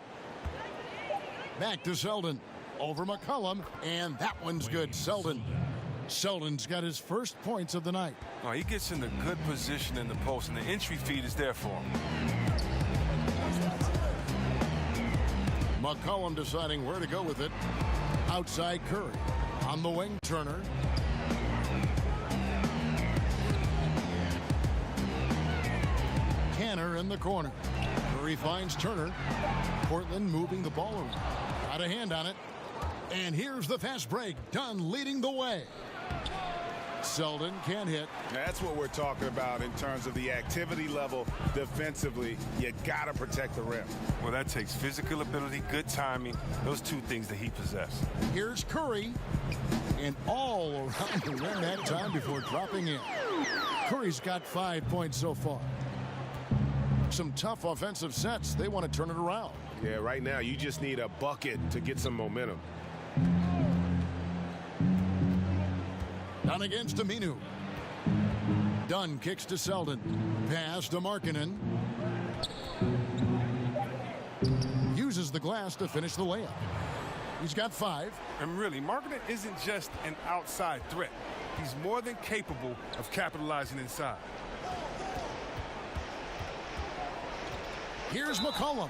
Back to Selden. Over McCollum. And that one's good. Selden's got his first points of the night. Oh, he gets in a good position in the post, and the entry feed is there for him. McCollum deciding where to go with it. Outside Curry. On the wing, Turner. Canner in the corner. Curry finds Turner. Portland moving the ball around. Got a hand on it. And here's the fast break. Dunn leading the way. Selden can't hit. That's what we're talking about in terms of the activity level defensively. You got to protect the rim. Well, that takes physical ability, good timing, those two things that he possesses. Here's Curry. And all around the rim that time before dropping in. Curry's got 5 points so far. Some tough offensive sets. They want to turn it around. Yeah, right now you just need a bucket to get some momentum. Dunn against Aminu. Dunn kicks to Selden. Pass to Markkanen. Uses the glass to finish the layup. He's got 5. And really, Markkanen isn't just an outside threat. He's more than capable of capitalizing inside. Here's McCollum.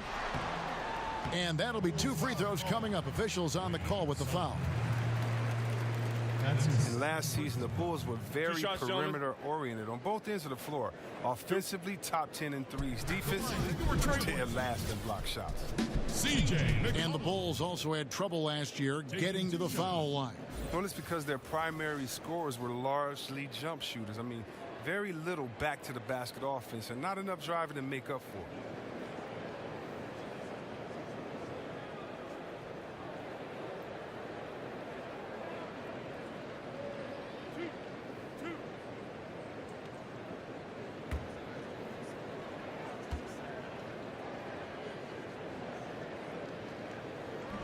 And that'll be 2 free throws coming up. Officials on the call with the foul. And last season, the Bulls were very perimeter-oriented on both ends of the floor. Offensively, top 10 in threes. Defensively, dead last in block shots. And the Bulls also had trouble last year getting to the foul line. Well, it's because their primary scorers were largely jump shooters. I mean, very little back-to-the-basket offense and not enough driving to make up for it.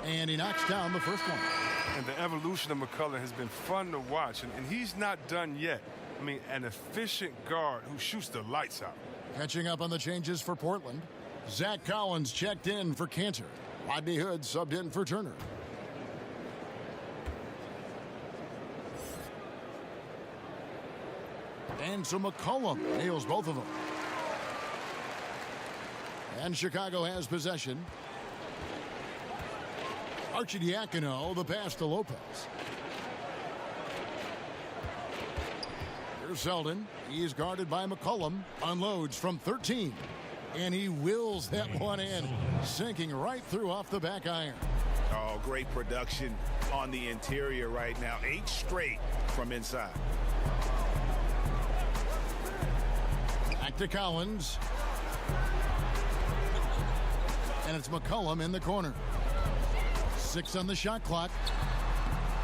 And he knocks down the first one. And the evolution of McCollum has been fun to watch. And he's not done yet. I mean, an efficient guard who shoots the lights out. Catching up on the changes for Portland. Zach Collins checked in for Cantor. Rodney Hood subbed in for Turner. And so McCollum nails both of them. And Chicago has possession. Arcidiacono, the pass to Lopez. Here's Selden. He is guarded by McCollum. Unloads from 13. And he wills that one in. Sinking right through off the back iron. Oh, great production on the interior right now. 8 straight from inside. Back to Collins. And it's McCollum in the corner. 6 on the shot clock.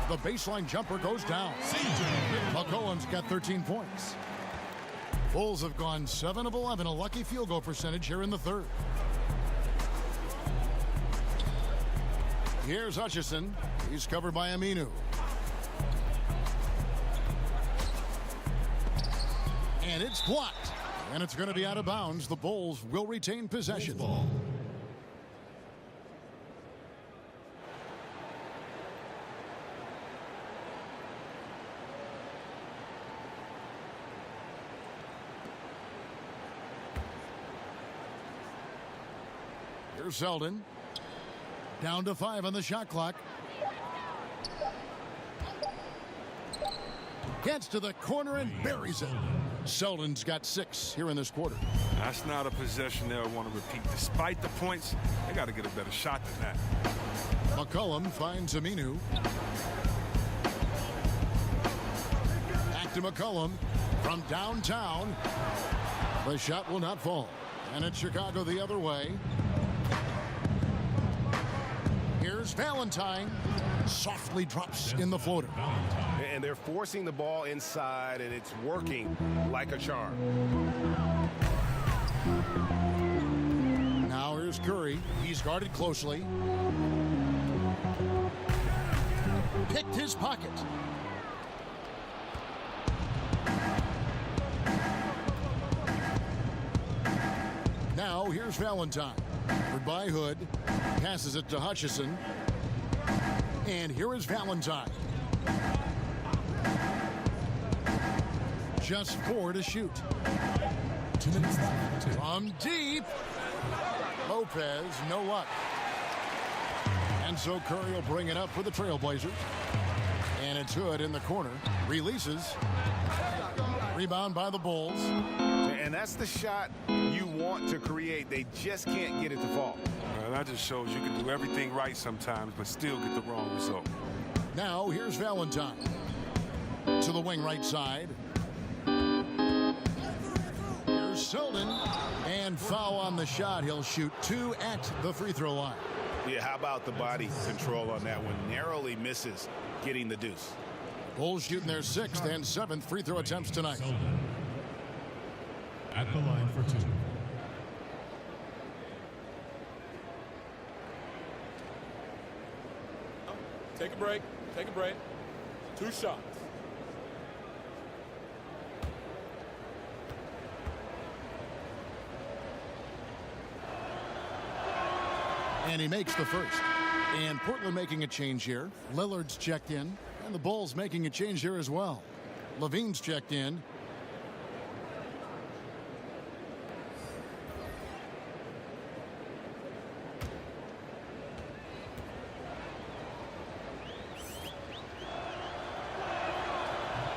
The baseline jumper goes down. McCollum's got 13 points. Bulls have gone 7 of 11, a lucky field goal percentage here in the third. Here's Hutchison. He's covered by Aminu. And it's blocked. And it's going to be out of bounds. The Bulls will retain possession. Here's Selden. Down to 5 on the shot clock. Gets to the corner and buries it. Selden's got 6 here in this quarter. That's not a possession they'll want to repeat. Despite the points, they got to get a better shot than that. McCollum finds Aminu. Back to McCollum from downtown. The shot will not fall. And it's Chicago the other way. Here's Valentine. Softly drops in the floater. And they're forcing the ball inside, and it's working like a charm. Now here's Curry. He's guarded closely. Picked his pocket. Now here's Valentine. By Hood. Passes it to Hutchison. And here is Valentine. Just 4 to shoot. 2 minutes left. From deep. Lopez, no luck. And so Curry will bring it up for the Trailblazers. And it's Hood in the corner. Releases. Rebound by the Bulls. And that's the shot you want to create. They just can't get it to fall. Well, that just shows you can do everything right sometimes, but still get the wrong result. Now here's Valentine. To the wing right side. Here's Selden. And foul on the shot. He'll shoot 2 at the free throw line. Yeah, how about the body control on that one? Narrowly misses getting the deuce. Bulls shooting their 6th and 7th free throw attempts tonight. At the line for 2. Take a break. Take a break. 2 shots. And he makes the first. And Portland making a change here. Lillard's checked in. And the Bulls making a change here as well. Levine's checked in.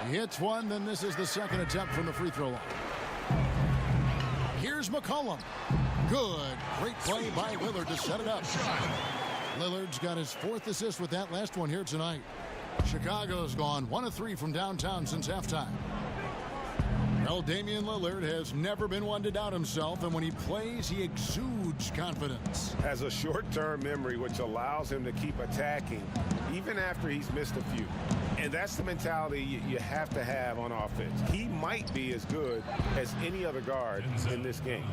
He hits one, then this is the second attempt from the free throw line. Here's McCollum. Good. Great play by Lillard to set it up. Lillard's got his 4th assist with that last one here tonight. Chicago's gone 1 of 3 from downtown since halftime. Well, Damian Lillard has never been one to doubt himself, and when he plays, he exudes confidence. Has a short-term memory, which allows him to keep attacking even after he's missed a few. And that's the mentality you have to have on offense. He might be as good as any other guard in this game.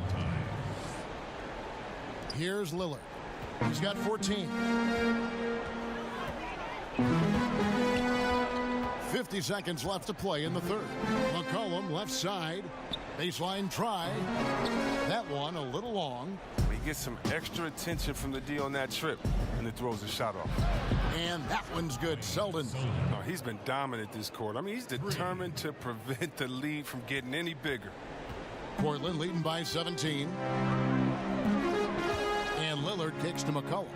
Here's Lillard. He's got 14. 50 seconds left to play in the third. McCollum left side. Baseline try. That one a little long. He gets some extra attention from the D on that trip, and it throws the shot off. And that one's good. Selden. Oh, he's been dominant this quarter. I mean, he's determined to prevent the lead from getting any bigger. Portland leading by 17. And Lillard kicks to McCollum.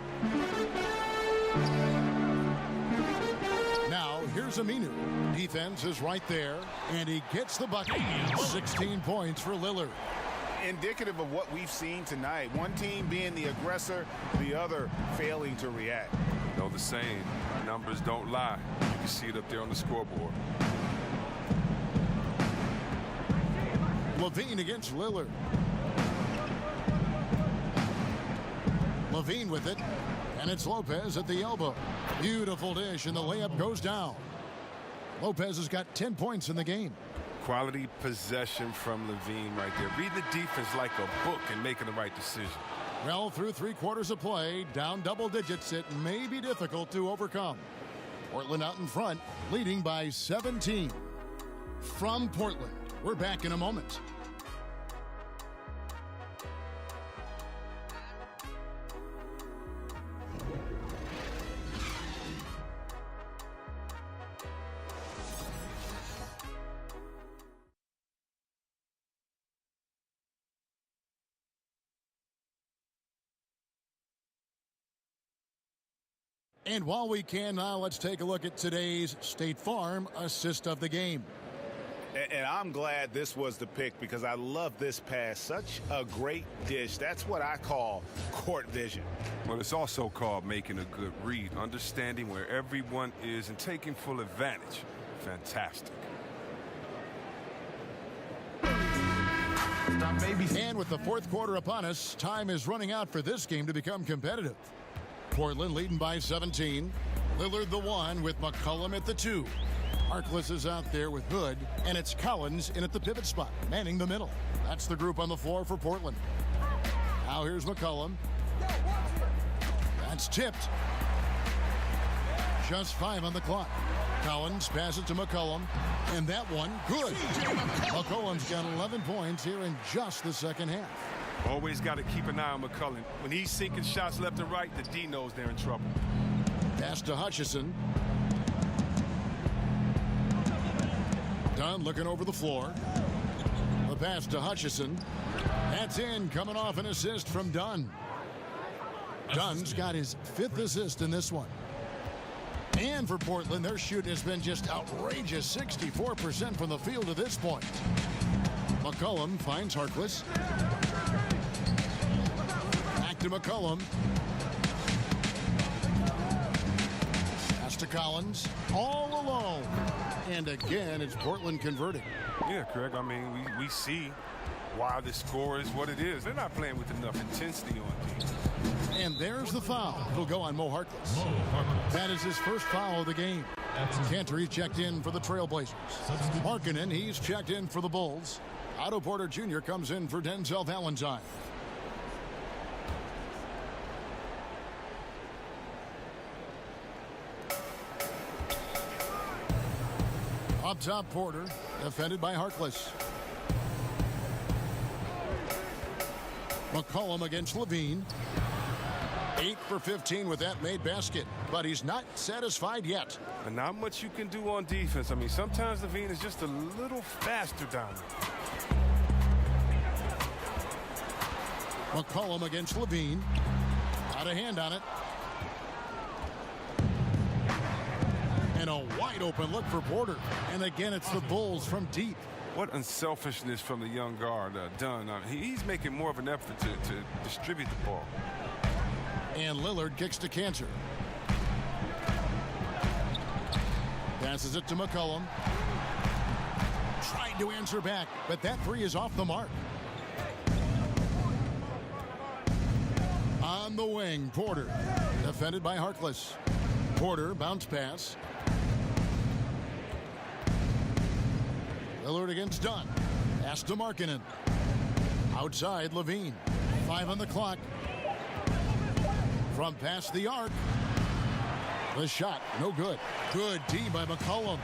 Now, here's Aminu. Defense is right there, and he gets the bucket. 16 points for Lillard. Indicative of what we've seen tonight. One team being the aggressor, the other failing to react. You know the saying, numbers don't lie. You can see it up there on the scoreboard. LaVine against Lillard. LaVine with it, and it's Lopez at the elbow. Beautiful dish, and the layup goes down. Lopez has got 10 points in the game. Quality possession from LaVine right there. Read the defense like a book and making the right decision. Well, through 3 quarters of play, down double digits, it may be difficult to overcome. Portland out in front, leading by 17. From Portland, we're back in a moment. And while we can now, let's take a look at today's State Farm assist of the game. And I'm glad this was the pick because I love this pass. Such a great dish. That's what I call court vision. Well, it's also called making a good read, understanding where everyone is and taking full advantage. Fantastic. And with the 4th quarter upon us, time is running out for this game to become competitive. Portland leading by 17. Lillard the 1 with McCollum at the 2. Harkless is out there with Hood, and it's Collins in at the pivot spot, manning the middle. That's the group on the floor for Portland. Now here's McCollum. That's tipped. Just 5 on the clock. Collins passes to McCollum, and that one, good. McCollum's got 11 points here in just the second half. Always got to keep an eye on McCollum. When he's sinking shots left and right, the D knows they're in trouble. Pass to Hutchison. Dunn looking over the floor. The pass to Hutchison. That's in, coming off an assist from Dunn. Dunn's got his 5th assist in this one. And for Portland, their shooting has been just outrageous, 64% from the field at this point. McCollum finds Harkless. Back to McCollum. Pass to Collins. All alone. And again, it's Portland converting. Yeah, Craig. I mean, we see why the score is what it is. They're not playing with enough intensity on defense. And there's the foul. It'll go on Mo Harkless. That is his first foul of the game. Cantor, he's checked in for the Trailblazers. Markkanen, he's checked in for the Bulls. Otto Porter Jr. comes in for Denzel Valentine. Up top, Porter, defended by Harkless. McCollum against LaVine. 8 for 15 with that made basket, but he's not satisfied yet. And not much you can do on defense. I mean, sometimes LaVine is just a little faster down there. McCollum against LaVine. Out of hand on it. And a wide open look for Porter. And again, it's the Bulls from deep. What unselfishness from the young guard, Dunn. He's making more of an effort to distribute the ball. And Lillard kicks to Cantor. Passes it to McCollum. Tried to answer back, but that 3 is off the mark. On the wing, Porter. Defended by Harkless. Porter, bounce pass. Lillard against Dunn. Pass to Markkanen. Outside, LaVine. 5 on the clock. From past the arc. The shot, no good. Good D by McCollum.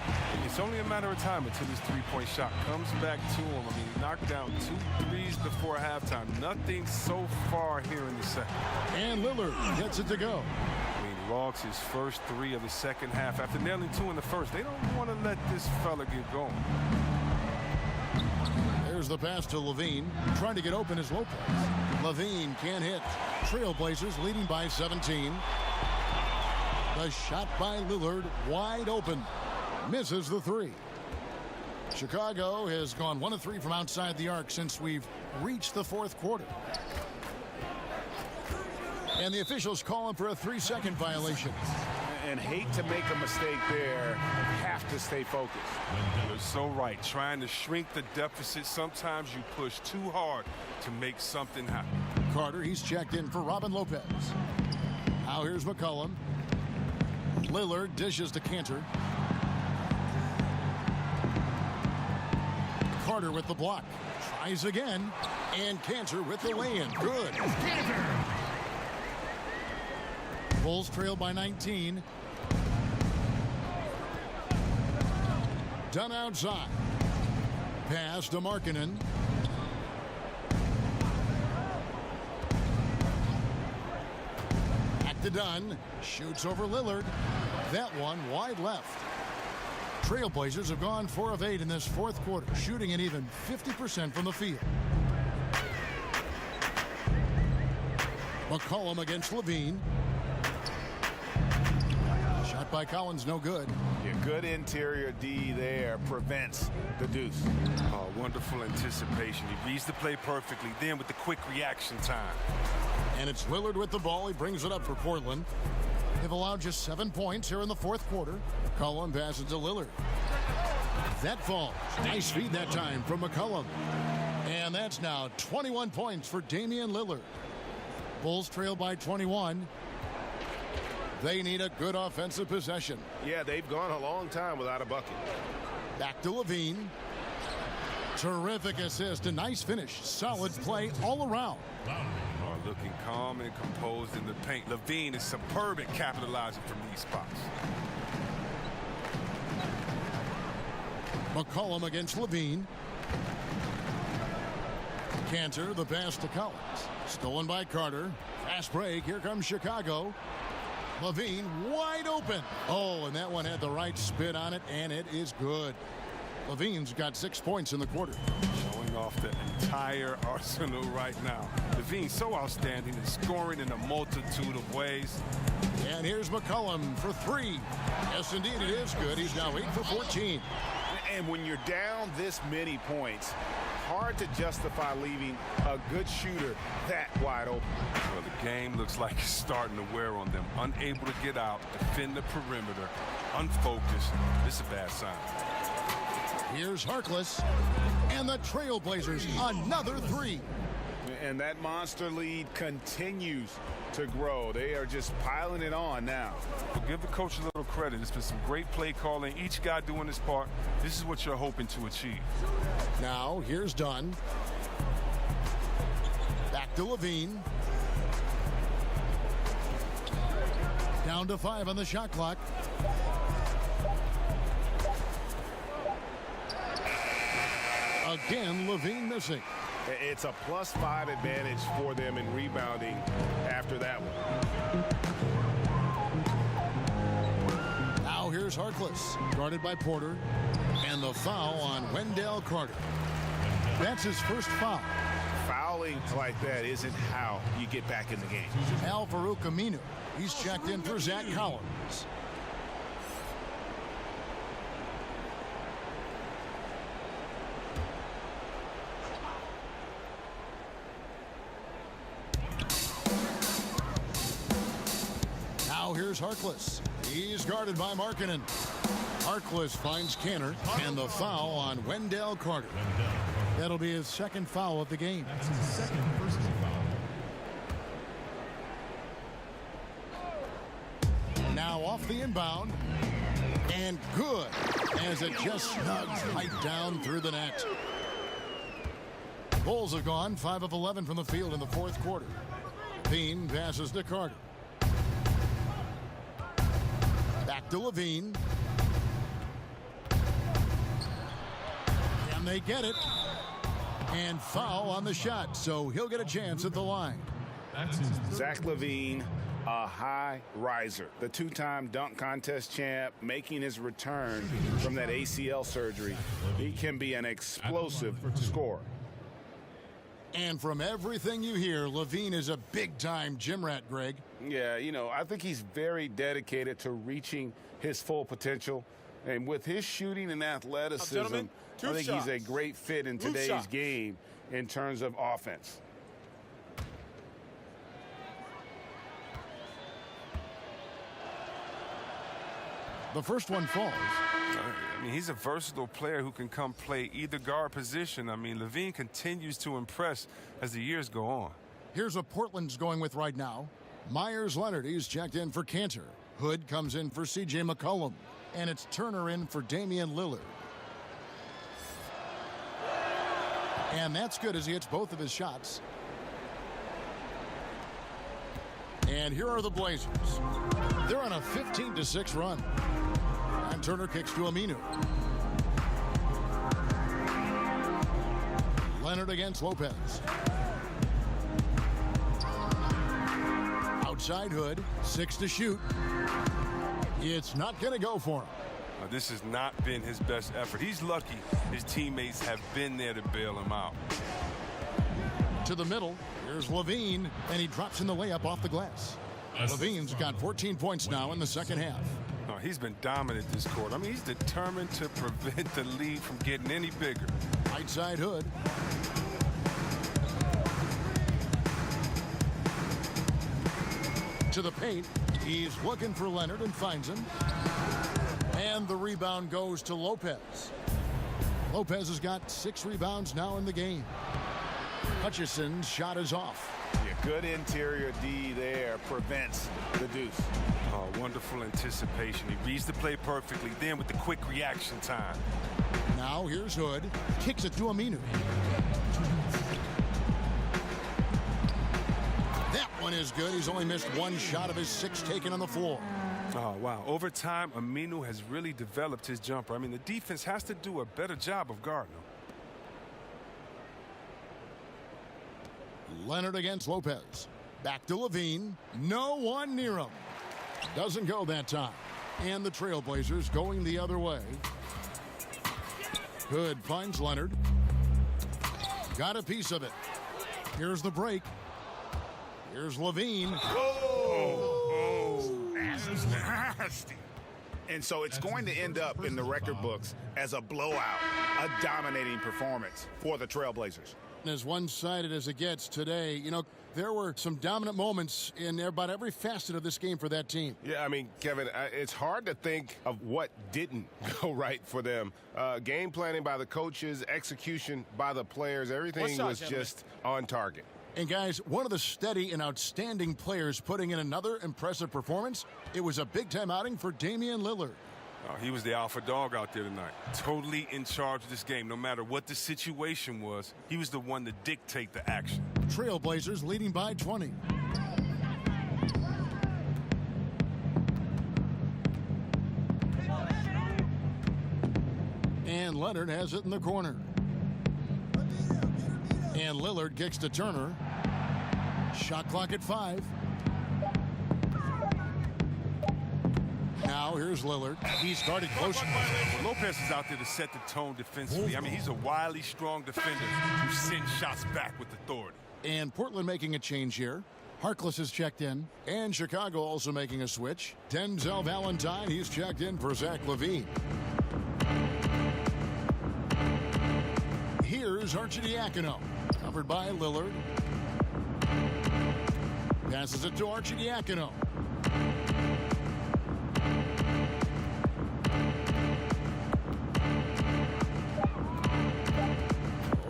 It's only a matter of time until this three-point shot comes back to him. I mean, he knocked down 2 threes before halftime. Nothing so far here in the second. And Lillard gets it to go. I mean, logs his first 3 of the second half after nailing 2 in the first. They don't want to let this fella get going. There's the pass to LaVine. Trying to get open is Lopez. LaVine can't hit. Trailblazers leading by 17. The shot by Lillard wide open. Misses the 3. Chicago has gone 1 of 3 from outside the arc since we've reached the 4th quarter. And the officials call him for a 3-second violation. and hate to make a mistake there. Have to stay focused. You're so right. Trying to shrink the deficit, sometimes you push too hard to make something happen. Carter, he's checked in for Robin Lopez. Now here's McCollum. Lillard dishes to Cantor. Carter with the block. Tries again. And Cantor with the lay-in. Good. Bulls trail by 19. Dunn outside. Pass to Markkanen. Back to Dunn. Shoots over Lillard. That one wide left. Trailblazers have gone 4 of 8 in this fourth quarter, shooting at even 50% from the field. McCollum against Levine. Shot by Collins, no good. Yeah, good interior D there prevents the deuce. Oh, wonderful anticipation. He reads the play perfectly, then with the quick reaction time. And it's Lillard with the ball. He brings it up for Portland. They've allowed just 7 points here in the fourth quarter. McCollum passes to Lillard. That falls. Nice feed that time from McCollum. And that's now 21 points for Damian Lillard. Bulls trail by 21. They need a good offensive possession. Yeah, they've gone a long time without a bucket. Back to Levine. Terrific assist. A nice finish. Solid play all around. Looking calm and composed in the paint. Levine is superb at capitalizing from these spots. McCollum against Levine. Cantor, the pass to Collins. Stolen by Carter. Fast break. Here comes Chicago. Levine wide open. Oh, and that one had the right spin on it, and it is good. Levine's got 6 points in the quarter. Showing off the entire arsenal right now. Levine so outstanding and scoring in a multitude of ways. And here's McCollum for 3. Yes, indeed, it is good. He's now 8 for 14. And when you're down this many points, hard to justify leaving a good shooter that wide open. Well, the game looks like it's starting to wear on them. Unable to get out, defend the perimeter, unfocused. This is a bad sign. Here's Harkless, and the Trailblazers another 3. And that monster lead continues to grow. They are just piling it on now. Well, give the coach a little credit. It's been some great play calling. Each guy doing his part. This is what you're hoping to achieve. Now, here's Dunn. Back to Levine. Down to 5 on the shot clock. Again, Levine missing. It's a +5 advantage for them in rebounding after that one. Now here's Harkless, guarded by Porter, and the foul on Wendell Carter. That's his first foul. Fouling like that isn't how you get back in the game. Al-Farouq Aminu, he's checked in for Zach Collins. Here's Harkless. He's guarded by Markkanen. Harkless finds Cantor, and the foul on Wendell Carter. That'll be his second foul of the game. That's his second personal foul. Now off the inbound. And good, as it just snugs right down through the net. Bulls have gone 5 of 11 from the field in the fourth quarter. Levine passes to Carter. Back to Levine. And they get it. And foul on the shot, so he'll get a chance at the line. Zach Levine, a high riser. The 2-time dunk contest champ, making his return from that ACL surgery. He can be an explosive scorer. And from everything you hear, Levine is a big-time gym rat, Greg. Yeah, you know, I think he's very dedicated to reaching his full potential. And with his shooting and athleticism, I think he's a great fit in today's game in terms of offense. The first one falls. I mean, he's a versatile player who can come play either guard position. I mean, Levine continues to impress as the years go on. Here's what Portland's going with right now. Myers Leonard, he's checked in for Cantor. Hood comes in for C.J. McCollum. And it's Turner in for Damian Lillard. And that's good as he hits both of his shots. And here are the Blazers. They're on a 15-6 run. And Turner kicks to Aminu. Leonard against Lopez. Outside Hood, 6 to shoot. It's not going to go for him. This has not been his best effort. He's lucky his teammates have been there to bail him out. To the middle, here's Levine, and he drops in the layup off the glass. Levine's got 14 points now in the second half. Oh, he's been dominant this quarter. I mean, he's determined to prevent the lead from getting any bigger. Right side Hood. To the paint, he's looking for Leonard and finds him. And the rebound goes to Lopez. Lopez has got 6 rebounds now in the game. Hutchison's shot is off. Yeah, good interior D there prevents the deuce. Oh, wonderful anticipation. He reads the play perfectly, then with the quick reaction time. Now here's Hood. Kicks it to Aminu. That one is good. He's only missed 1 shot of his 6 taken on the floor. Oh, wow. Over time, Aminu has really developed his jumper. I mean, the defense has to do a better job of guarding him. Leonard against Lopez. Back to Levine. No one near him. Doesn't go that time. And the Trailblazers going the other way. Hood finds Leonard. Got a piece of it. Here's the break. Here's Levine. That's nasty. And so it's going to end up in the record books as a blowout, a dominating performance for the Trailblazers. As one-sided as it gets today, you know, there were some dominant moments in about every facet of this game for that team. Yeah, I mean, Kevin, it's hard to think of what didn't go right for them. Game planning by the coaches, execution by the players, everything was just on target. And guys, one of the steady and outstanding players putting in another impressive performance, it was a big-time outing for Damian Lillard. Oh, he was the alpha dog out there tonight. Totally in charge of this game. No matter what the situation was, he was the one to dictate the action. Trailblazers leading by 20. And Leonard has it in the corner. And Lillard kicks to Turner. Shot clock at 5. Now here's Lillard. He started close. Lopez is out there to set the tone defensively. I mean, he's a wily, strong defender who sends shots back with authority. And Portland making a change here. Harkless is checked in. And Chicago also making a switch. Denzel Valentine, he's checked in for Zach LaVine. Here's Arcidiacono. Covered by Lillard. Passes it to Arcidiacono.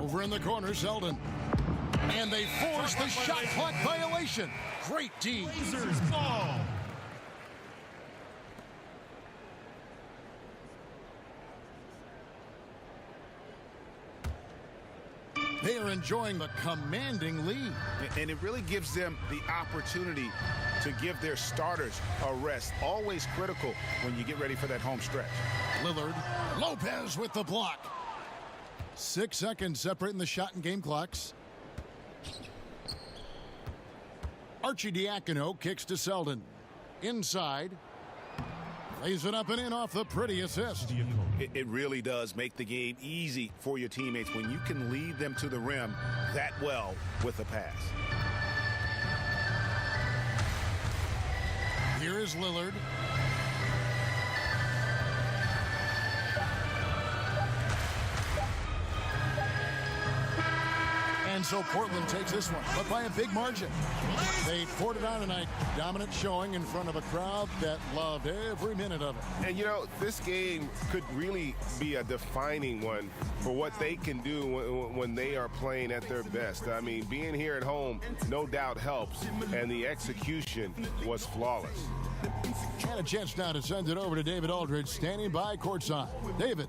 Over in the corner, Selden. And they force the shot clock violation. Great D. Blazers ball. They are enjoying the commanding lead. And it really gives them the opportunity to give their starters a rest. Always critical when you get ready for that home stretch. Lillard. Lopez with the block. 6 seconds separating the shot and game clocks. Arcidiacono kicks to Selden. Inside. Lays it up and in off the pretty assist. It really does make the game easy for your teammates when you can lead them to the rim that well with a pass. Here is Lillard. And And so Portland takes this one, but by a big margin. They poured it on tonight. Dominant showing in front of a crowd that loved every minute of it. And, you know, this game could really be a defining one for what they can do when they are playing at their best. I mean, being here at home, no doubt helps, and the execution was flawless. And a chance now to send it over to David Aldridge, standing by courtside. David.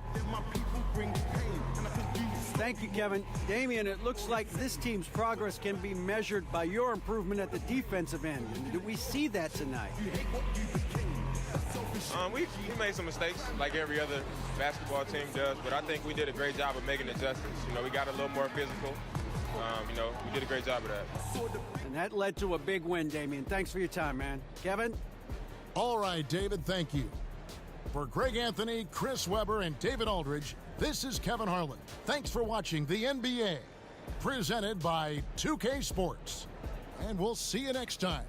Thank you, Kevin. Damian, it looks like this team's progress can be measured by your improvement at the defensive end. Do we see that tonight? We made some mistakes like every other basketball team does, but I think we did a great job of making adjustments. You know, we got a little more physical. You know, we did a great job of that. And that led to a big win, Damian. Thanks for your time, man. Kevin? All right, David, thank you. For Greg Anthony, Chris Webber, and David Aldridge, this is Kevin Harlan. Thanks for watching the NBA, presented by 2K Sports. And we'll see you next time.